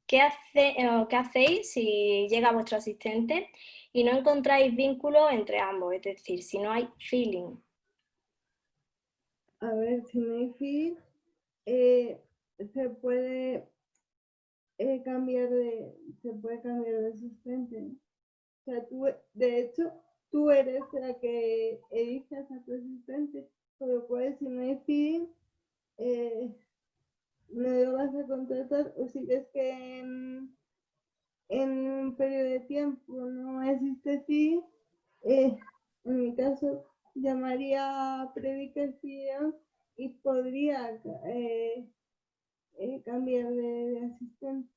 A: ¿qué hacéis si llega vuestro asistente y no encontráis vínculo entre ambos? Es decir, si no hay feeling.
B: A ver, si no hay feed, se puede se puede cambiar de asistente, ¿no? O sea, de hecho, tú eres la que eliges a tu asistente, por lo cual si no hay feed, no lo vas a contratar, o si ves que en un periodo de tiempo no existe feed, en mi caso llamaría a predicación y podría cambiar de asistente.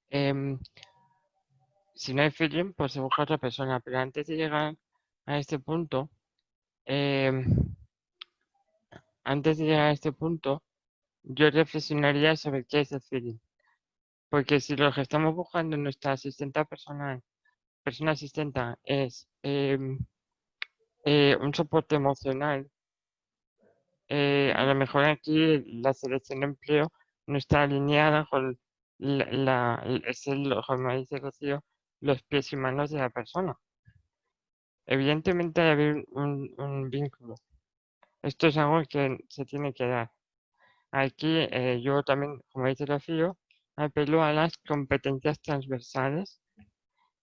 C: Em, si no hay feeling, pues se busca otra persona. Pero antes de llegar a este punto, em, yo reflexionaría sobre qué es el feeling. Porque si lo que estamos buscando en nuestra asistenta personal, persona asistenta, es un soporte emocional, a lo mejor aquí la selección de empleo no está alineada con como dice Rocío, los pies y manos de la persona. Evidentemente debe haber un vínculo. Esto es algo que se tiene que dar. Aquí yo también, como dice Rocío, apelo a las competencias transversales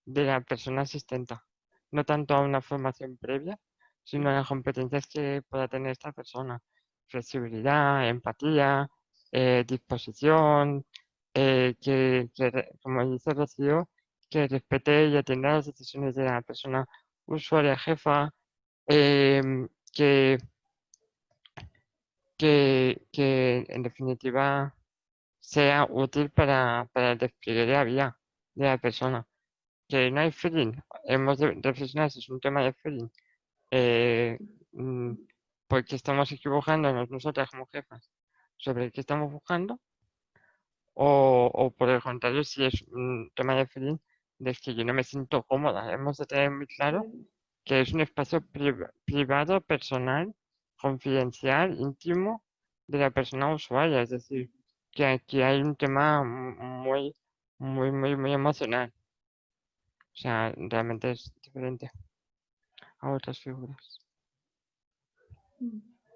C: de la persona asistenta. No tanto a una formación previa, sino a las competencias que pueda tener esta persona. Flexibilidad, empatía, disposición, como dice Rocío, que respete y atienda las decisiones de la persona usuaria jefa, em, que en definitiva sea útil para el despliegue de la vida de la persona. Que no hay feeling, hemos de reflexionar si es un tema de feeling, eh, mm, porque estamos equivocándonos nosotras como jefas sobre qué estamos buscando, o por el contrario, si es un tema de feeling, de que yo no me siento cómoda. Hemos de tener muy claro que es un espacio privado, personal, confidencial, íntimo de la persona usuaria, es decir, que aquí hay un tema muy emocional. O sea, realmente es diferente a otras figuras.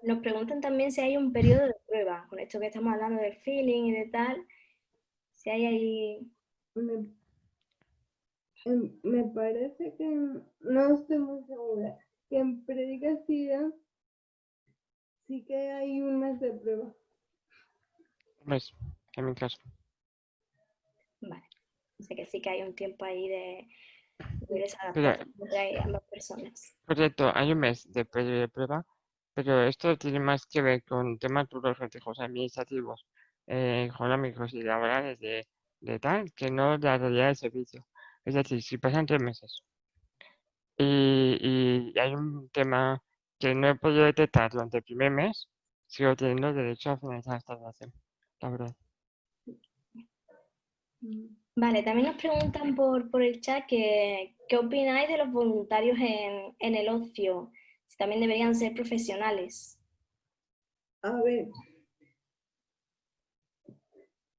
A: Nos preguntan también si hay un periodo de prueba, con esto que estamos hablando del feeling y de tal, si hay ahí...
B: Me, me parece que no estoy muy segura, que en predicación sí que hay un mes de prueba.
C: ¿Ves? En mi caso.
A: Vale, o sea que sí que hay un tiempo ahí de esa
C: Pero,
A: adaptación entre ambas personas.
C: correcto, hay un mes de periodo de prueba, pero esto tiene más que ver con temas burocráticos, administrativos, económicos y laborales de tal, que no la realidad del servicio. Es decir, si pasan 3 meses y hay un tema que no he podido detectar durante el primer mes, sigo teniendo derecho a finalizar esta relación, la verdad.
A: Vale, también nos preguntan por el chat que, ¿qué opináis de los voluntarios en el ocio? Si también deberían ser profesionales.
B: A ver,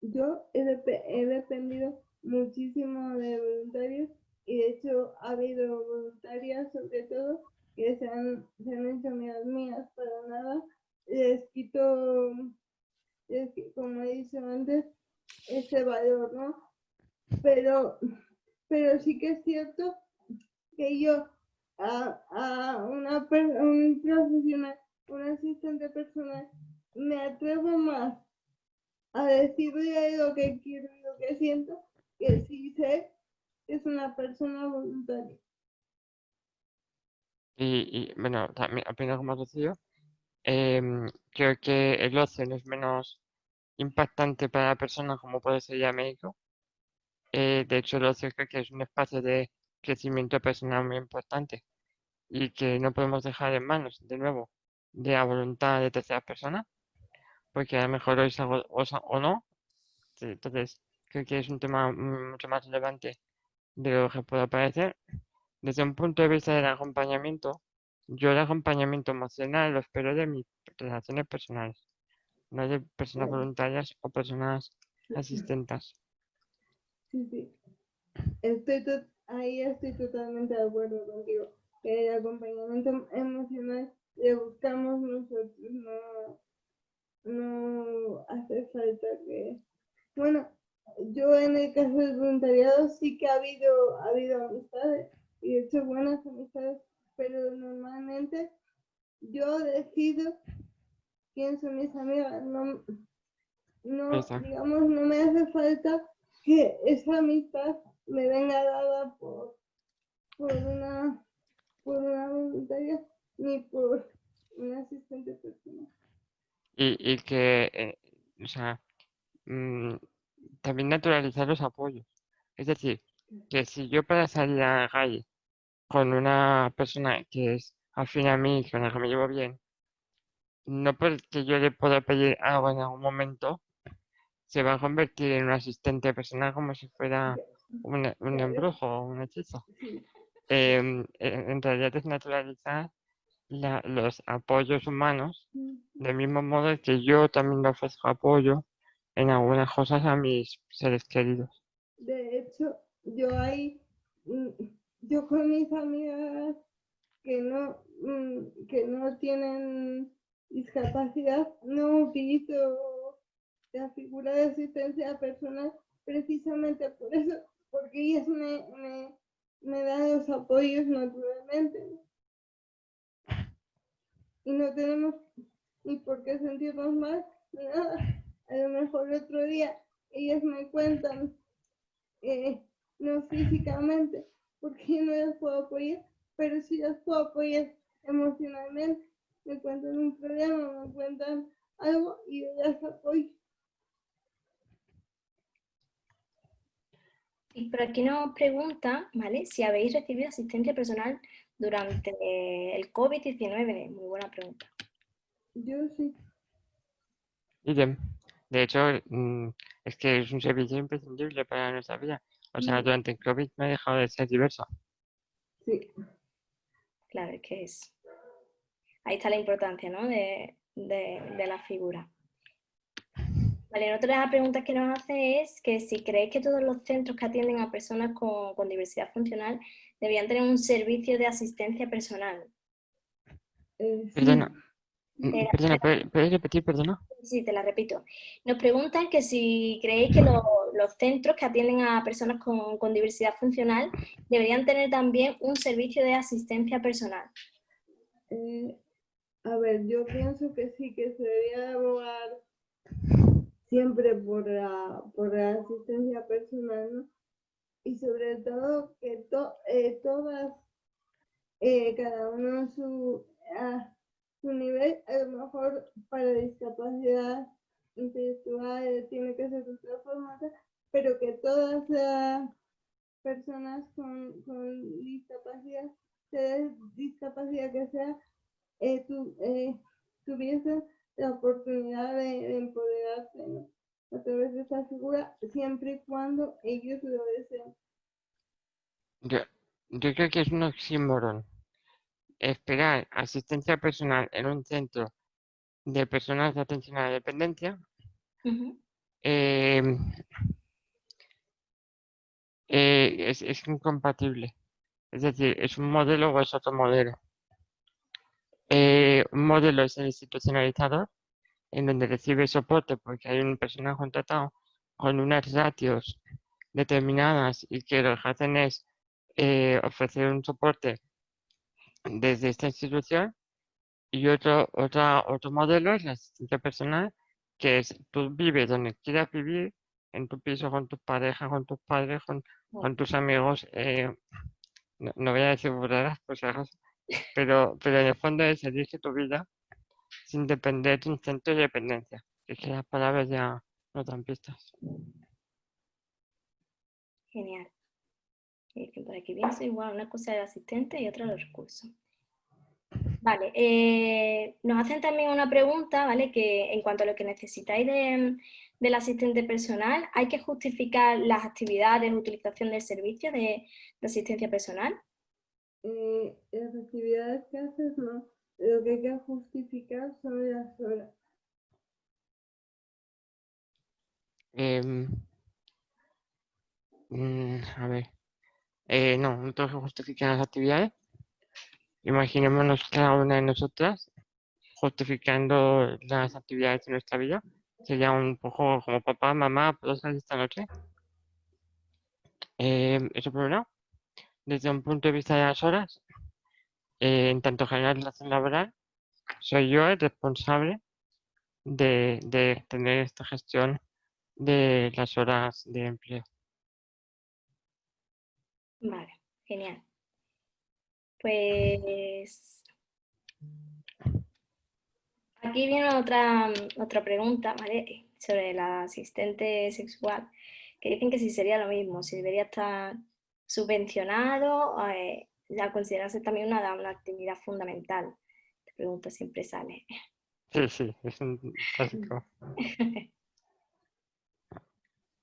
B: yo he dependido muchísimo de voluntarios y de hecho ha habido voluntarias sobre todo que se han hecho amigas mías para nada. Les quito, como he dicho antes, ese valor, ¿no? Pero, pero sí que es cierto que yo un profesional, un asistente personal, me atrevo más a decirle lo que quiero y lo que siento, que si sé es una persona voluntaria.
C: Y bueno, también opino como Rocío. Creo que el ocio no es menos impactante para la persona como puede ser ya médico. De hecho, el ocio creo que es un espacio de crecimiento personal muy importante y que no podemos dejar en manos, de nuevo, de la voluntad de terceras personas, porque a lo mejor hoy es algo o no. Sí, entonces, creo que es un tema mucho más relevante de lo que pueda parecer. Desde un punto de vista del acompañamiento, yo el acompañamiento emocional lo espero de mis relaciones personales, no de personas
B: Claro,
C: voluntarias o personas asistentes.
B: sí, sí. Ahí estoy totalmente de acuerdo contigo. Que el acompañamiento emocional le buscamos nosotros, no hace falta que... Bueno, yo en el caso del voluntariado sí que ha habido amistades y he hecho buenas amistades, pero normalmente yo decido quién son mis amigas.
C: Eso.
B: Digamos, no me hace falta que esa amistad me venga dada por una, por una voluntaria ni por un asistente personal.
C: Y que, o sea, mm, también naturalizar los apoyos. Es decir, que si yo para salir a la calle con una persona que es afín a mí, con la que me llevo bien, no porque yo le pueda pedir algo en algún momento, se va a convertir en un asistente personal como si fuera un
B: Claro,
C: embrujo o un hechizo.
B: sí,
C: En realidad es naturalizar los apoyos humanos, del mismo modo que yo también le ofrezco apoyo en algunas cosas a mis seres queridos.
B: de hecho, mm, yo con mis amigas que no tienen discapacidad, no utilizo la figura de asistencia personal precisamente por eso, porque ellas me dan los apoyos naturalmente, ¿no? Y no tenemos ni por qué sentirnos mal, ni nada. A lo mejor otro día ellas me cuentan, no físicamente, porque no las puedo apoyar, pero sí las puedo apoyar emocionalmente. Me cuentan un problema, me cuentan algo y yo las apoyo.
A: Y por aquí nos pregunta, ¿vale? Si habéis recibido asistencia personal durante el COVID-19. Muy buena pregunta.
B: Yo sí,
C: Idem. De hecho, es que es un servicio imprescindible para nuestra vida. O sea, durante el COVID no ha dejado de ser diverso.
B: sí.
A: Claro, es que es... Ahí está la importancia, ¿no? de la figura. Vale, otra de las preguntas que nos hace es que si creéis que todos los centros que atienden a personas con diversidad funcional deberían tener un servicio de asistencia personal.
C: Perdona,
B: Sí,
C: perdona, ¿puedes repetir, perdona?
A: Sí, te la repito. Nos preguntan que si creéis que los centros que atienden a personas con diversidad funcional deberían tener también un servicio de asistencia personal.
B: a ver, yo pienso que sí, que se debería abogar siempre por la asistencia personal, ¿no? Y sobre todo que todas, cada uno su nivel, a lo mejor para discapacidad intelectual tiene que ser de otra forma, pero que todas las personas con discapacidad, sea discapacidad que sea, tuviesen la oportunidad de empoderarse, ¿no? A través de esa figura, siempre y cuando ellos lo deseen.
C: Yo, yo creo que es un oxímoron esperar asistencia personal en un centro de personas de atención a la dependencia.
A: Ujú.
C: em, es incompatible. Es decir, es un modelo o es otro modelo. Un modelo es el institucionalizador, en donde recibe soporte porque hay un personal contratado con unas ratios determinadas y que lo que hacen es ofrecer un soporte desde esta institución. Y otro modelo es la asistencia personal, que es tú vives donde quieras vivir, en tu piso, con tu pareja, con tus padres, con con tus amigos, no voy a decir burradas por si acaso, pero en el fondo es elige tu vida sin depender de un centro de dependencia. Es que las palabras ya no dan pistas.
A: Genial. Que por aquí pienso igual, una cosa del asistente y otra de los recursos. Vale, nos hacen también una pregunta, ¿vale? Que en cuanto a lo que necesitáis del asistente personal, ¿hay que justificar las actividades o utilización del servicio de asistencia personal?
B: Las actividades que haces no, lo que hay que justificar son las horas.
C: Em, a ver, no tengo que justificar las actividades. Imaginémonos cada una de nosotras justificando las actividades de nuestra vida. Sería un poco como papá, mamá, ¿puedo salir esta noche? Eso por un lado. Desde un punto de vista de las horas, en tanto generar relación laboral, soy yo el responsable de tener esta gestión de las horas de empleo.
A: Vale, genial. Pues aquí viene otra pregunta, ¿vale? Sobre el asistente sexual, que dicen que si sería lo mismo, si debería estar subvencionado, ya considerarse también una actividad fundamental. Esta pregunta siempre sale.
C: Sí, es un clásico.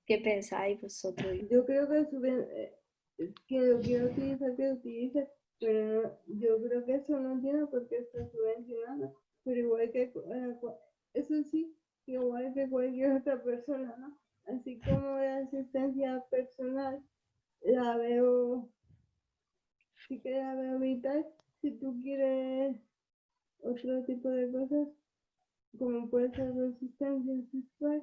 A: ¿Qué pensáis vosotros?
B: Yo creo que lo quiero utilizar, que lo utilice, pero yo creo que eso no tiene por qué estar subvencionado. Pero igual que, eso sí, igual que cualquier otra persona, ¿no? Así como la asistencia personal, la veo, sí que la veo vital. Si tú quieres otro tipo de cosas, como puede ser la asistencia sexual,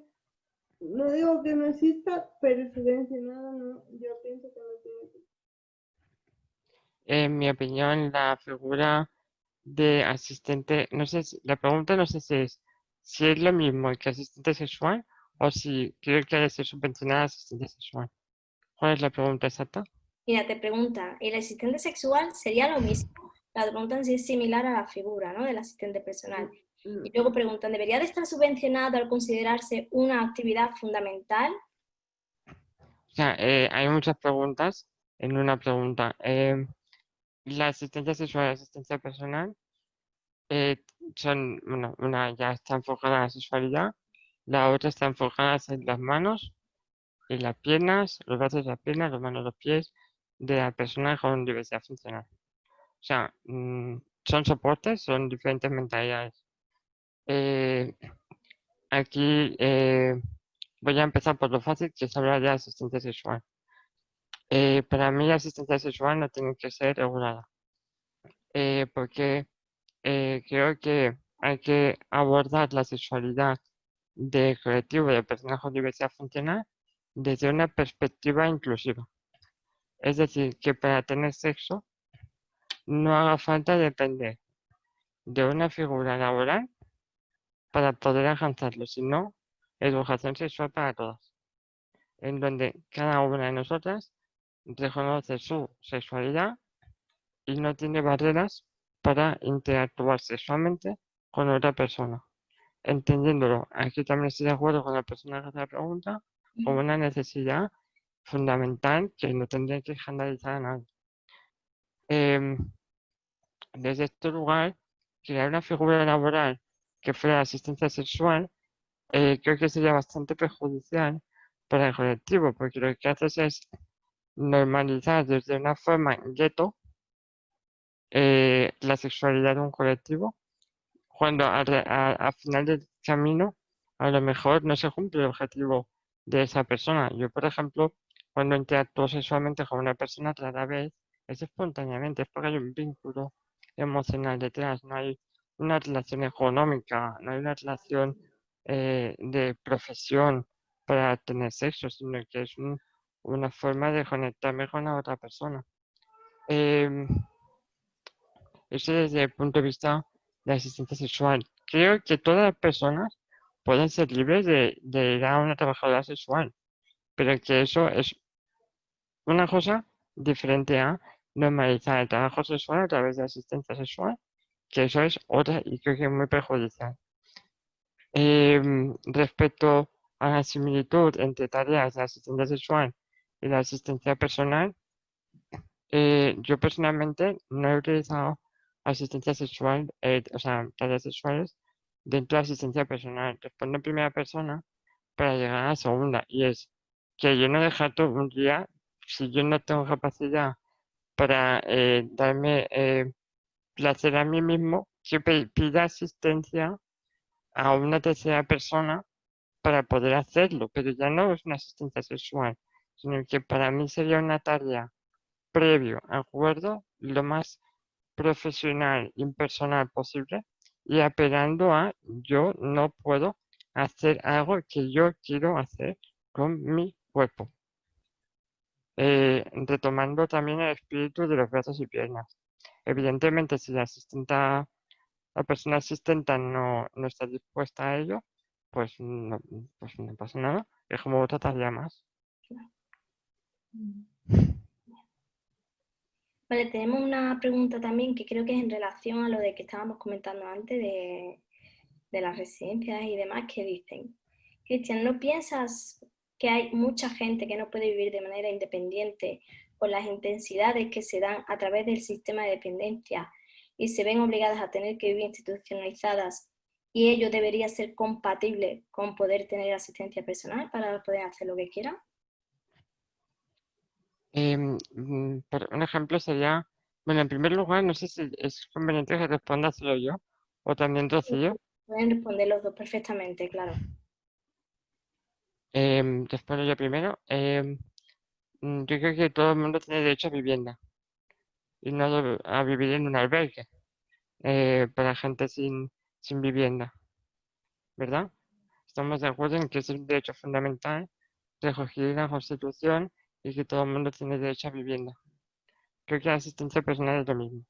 B: no digo que no exista, pero subvencionado no, yo pienso que no tiene que.
C: En mi opinión, la figura de asistente, no sé, la pregunta no sé si es lo mismo que asistente sexual o si creo que ha de ser subvencionada asistente sexual. ¿Cuál es la pregunta exacta?
A: Mira, te pregunta, ¿el asistente sexual sería lo mismo? La preguntan si es similar a la figura, ¿no? Del asistente personal. Y luego preguntan, ¿debería de estar subvencionado al considerarse una actividad fundamental?
C: O sea, hay muchas preguntas en una pregunta. La asistencia sexual y la asistencia personal eh, son, bueno, una ya está enfocada en la sexualidad, la otra está enfocada en las manos y las piernas, los brazos y las piernas, las manos, los pies de la persona con diversidad funcional. O sea, son soportes, son diferentes mentalidades. Eh, aquí voy a empezar por lo fácil, que es hablar de asistencia sexual. Para mí la asistencia sexual no tiene que ser regulada, porque creo que hay que abordar la sexualidad de colectivo de personas con diversidad funcional desde una perspectiva inclusiva. Es decir, que para tener sexo no haga falta depender de una figura laboral para poder alcanzarlo, sino educación sexual para todos, en donde cada una de nosotras reconoce su sexualidad y no tiene barreras para interactuar sexualmente con otra persona. Entendiéndolo, aquí también estoy de acuerdo con la persona que hace la pregunta, como una necesidad fundamental que no tendría que escandalizar a nadie. Desde este lugar, crear una figura laboral que fuera asistencia sexual, creo que sería bastante perjudicial para el colectivo, porque lo que haces es normalizar desde una forma gueto la sexualidad de un colectivo, cuando al final del camino a lo mejor no se cumple el objetivo de esa persona. Yo, por ejemplo, cuando interactúo sexualmente con una persona, rara vez es espontáneamente, es porque hay un vínculo emocional detrás, no hay una relación económica, no hay una relación de profesión para tener sexo, sino que es una forma de conectarme con la otra persona. Em, Eso desde el punto de vista de la asistencia sexual. Creo que todas las personas pueden ser libres de ir a una trabajadora sexual, pero que eso es una cosa diferente a normalizar el trabajo sexual a través de asistencia sexual, que eso es otra y creo que es muy perjudicial. Respecto a la similitud entre tareas de asistencia sexual y la asistencia personal, yo personalmente no he utilizado asistencia sexual, o sea, tareas sexuales dentro de asistencia personal. Respondo en primera persona para llegar a la segunda, y es que yo no dejato un día, si yo no tengo capacidad para darme placer a mí mismo, que pida asistencia a una tercera persona para poder hacerlo, pero ya no es una asistencia sexual, sino que para mí sería una tarea previo acuerdo lo más profesional, impersonal posible, y apelando a yo no puedo hacer algo que yo quiero hacer con mi cuerpo. Retomando también el espíritu de los brazos y piernas. Evidentemente, si la persona asistenta no está dispuesta a ello, pues no pasa nada. Es como otra tarea más.
A: Vale, tenemos una pregunta también que creo que es en relación a lo de que estábamos comentando antes de las residencias y demás, que dicen: Cristian, ¿no piensas que hay mucha gente que no puede vivir de manera independiente por las intensidades que se dan a través del sistema de dependencia y se ven obligadas a tener que vivir institucionalizadas, y ello debería ser compatible con poder tener asistencia personal para poder hacer lo que quieran?
C: Un ejemplo sería, bueno, en primer lugar, no sé si es conveniente que responda solo yo o también Rocío.
A: Pueden responder los dos perfectamente, claro.
C: Respondo yo primero. Yo creo que todo el mundo tiene derecho a vivienda y no a vivir en un albergue para gente sin vivienda, ¿verdad? Estamos de acuerdo en que es un derecho fundamental recogido en la Constitución y que todo el mundo tiene derecho a vivienda. Creo que la asistencia personal es lo mismo,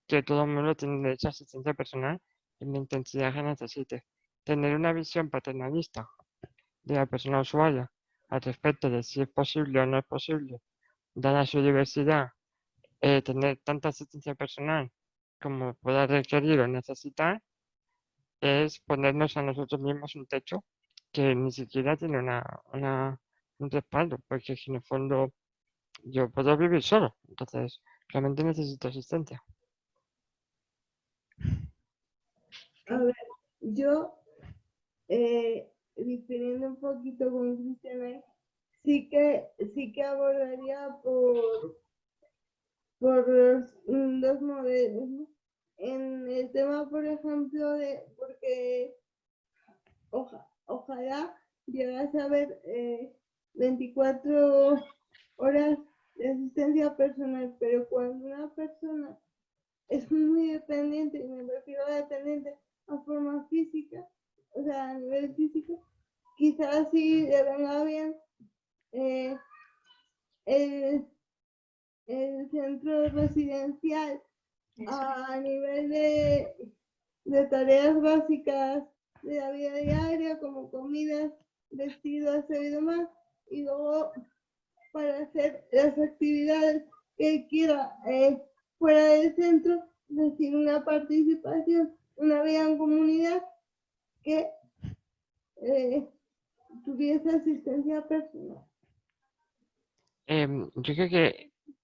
C: que todo el mundo tiene derecho a asistencia personal en la intensidad que necesite. Tener una visión paternalista de la persona usuaria al respecto de si es posible o no es posible, dada su diversidad, tener tanta asistencia personal como pueda requerir o necesitar, es ponernos a nosotros mismos un techo que ni siquiera tiene un respaldo, porque en el fondo yo puedo vivir solo, entonces realmente necesito asistencia.
B: A ver, yo, difiriendo un poquito con Cristian, sí que abordaría por los dos modelos, ¿no? En el tema, por ejemplo, porque ojalá llegase a haber 24 horas de asistencia personal, pero cuando una persona es muy dependiente, y me refiero a dependiente a forma física, o sea, a nivel físico, quizás sí le venga bien eh, el, el centro residencial a nivel de tareas básicas de la vida diaria, como comidas, vestidos y demás, y luego para hacer las actividades que quiera fuera del centro, es decir, una participación, una vida en comunidad que tuviese asistencia personal.
C: Yo creo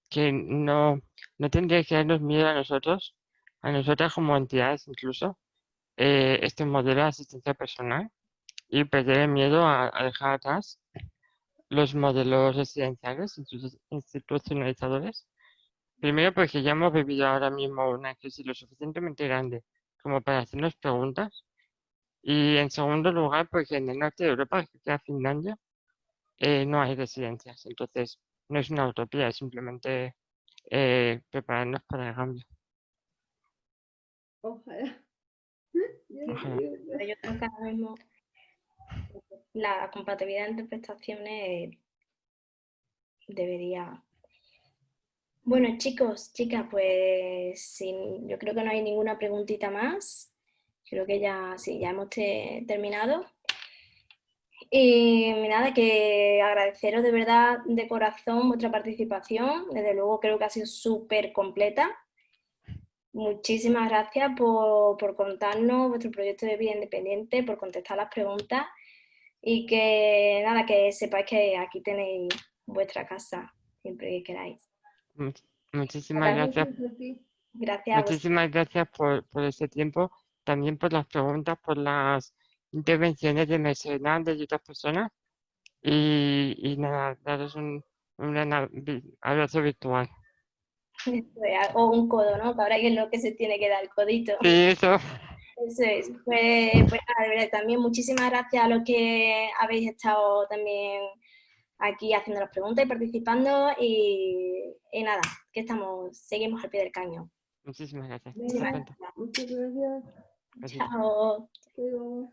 C: que no tendría que darnos miedo a nosotras como entidades incluso, este modelo de asistencia personal y perder el miedo a dejar atrás los modelos residenciales institucionalizadores. Primero porque ya hemos vivido ahora mismo una crisis lo suficientemente grande como para hacernos preguntas. Y en segundo lugar porque en el norte de Europa, que queda Finlandia, no hay residencias. Entonces no es una utopía, es simplemente prepararnos para el cambio.
B: Ojalá.
C: Ojalá.
A: Pero yo creo que ahora mismo la compatibilidad entre prestaciones debería... Bueno, chicos, chicas, pues yo creo que no hay ninguna preguntita más. Creo que ya, sí, ya hemos terminado. Y nada, que agradeceros de verdad, de corazón, vuestra participación. Desde luego creo que ha sido súper completa. Muchísimas gracias por contarnos vuestro proyecto de vida independiente, por contestar las preguntas y que nada, que sepáis que aquí tenéis vuestra casa siempre que queráis.
C: Much- Muchísimas gracias.
B: Gracias a ti.
A: Gracias a vosotros.
C: Muchísimas gracias por ese tiempo, también por las preguntas, por las intervenciones de Mercedes de otras personas y nada, daros un gran abrazo virtual.
A: O un codo, ¿no? Que ahora que es lo que se tiene que dar, el codito.
C: Sí, eso.
A: Eso es. Pues nada, de verdad, también muchísimas gracias a los que habéis estado también aquí haciendo las preguntas y participando y nada, que seguimos al pie del cañón.
C: Muchísimas gracias.
B: Venga,
C: Perfecto.
B: muchas gracias.
C: Gracias.
A: Chao.
B: Hasta luego.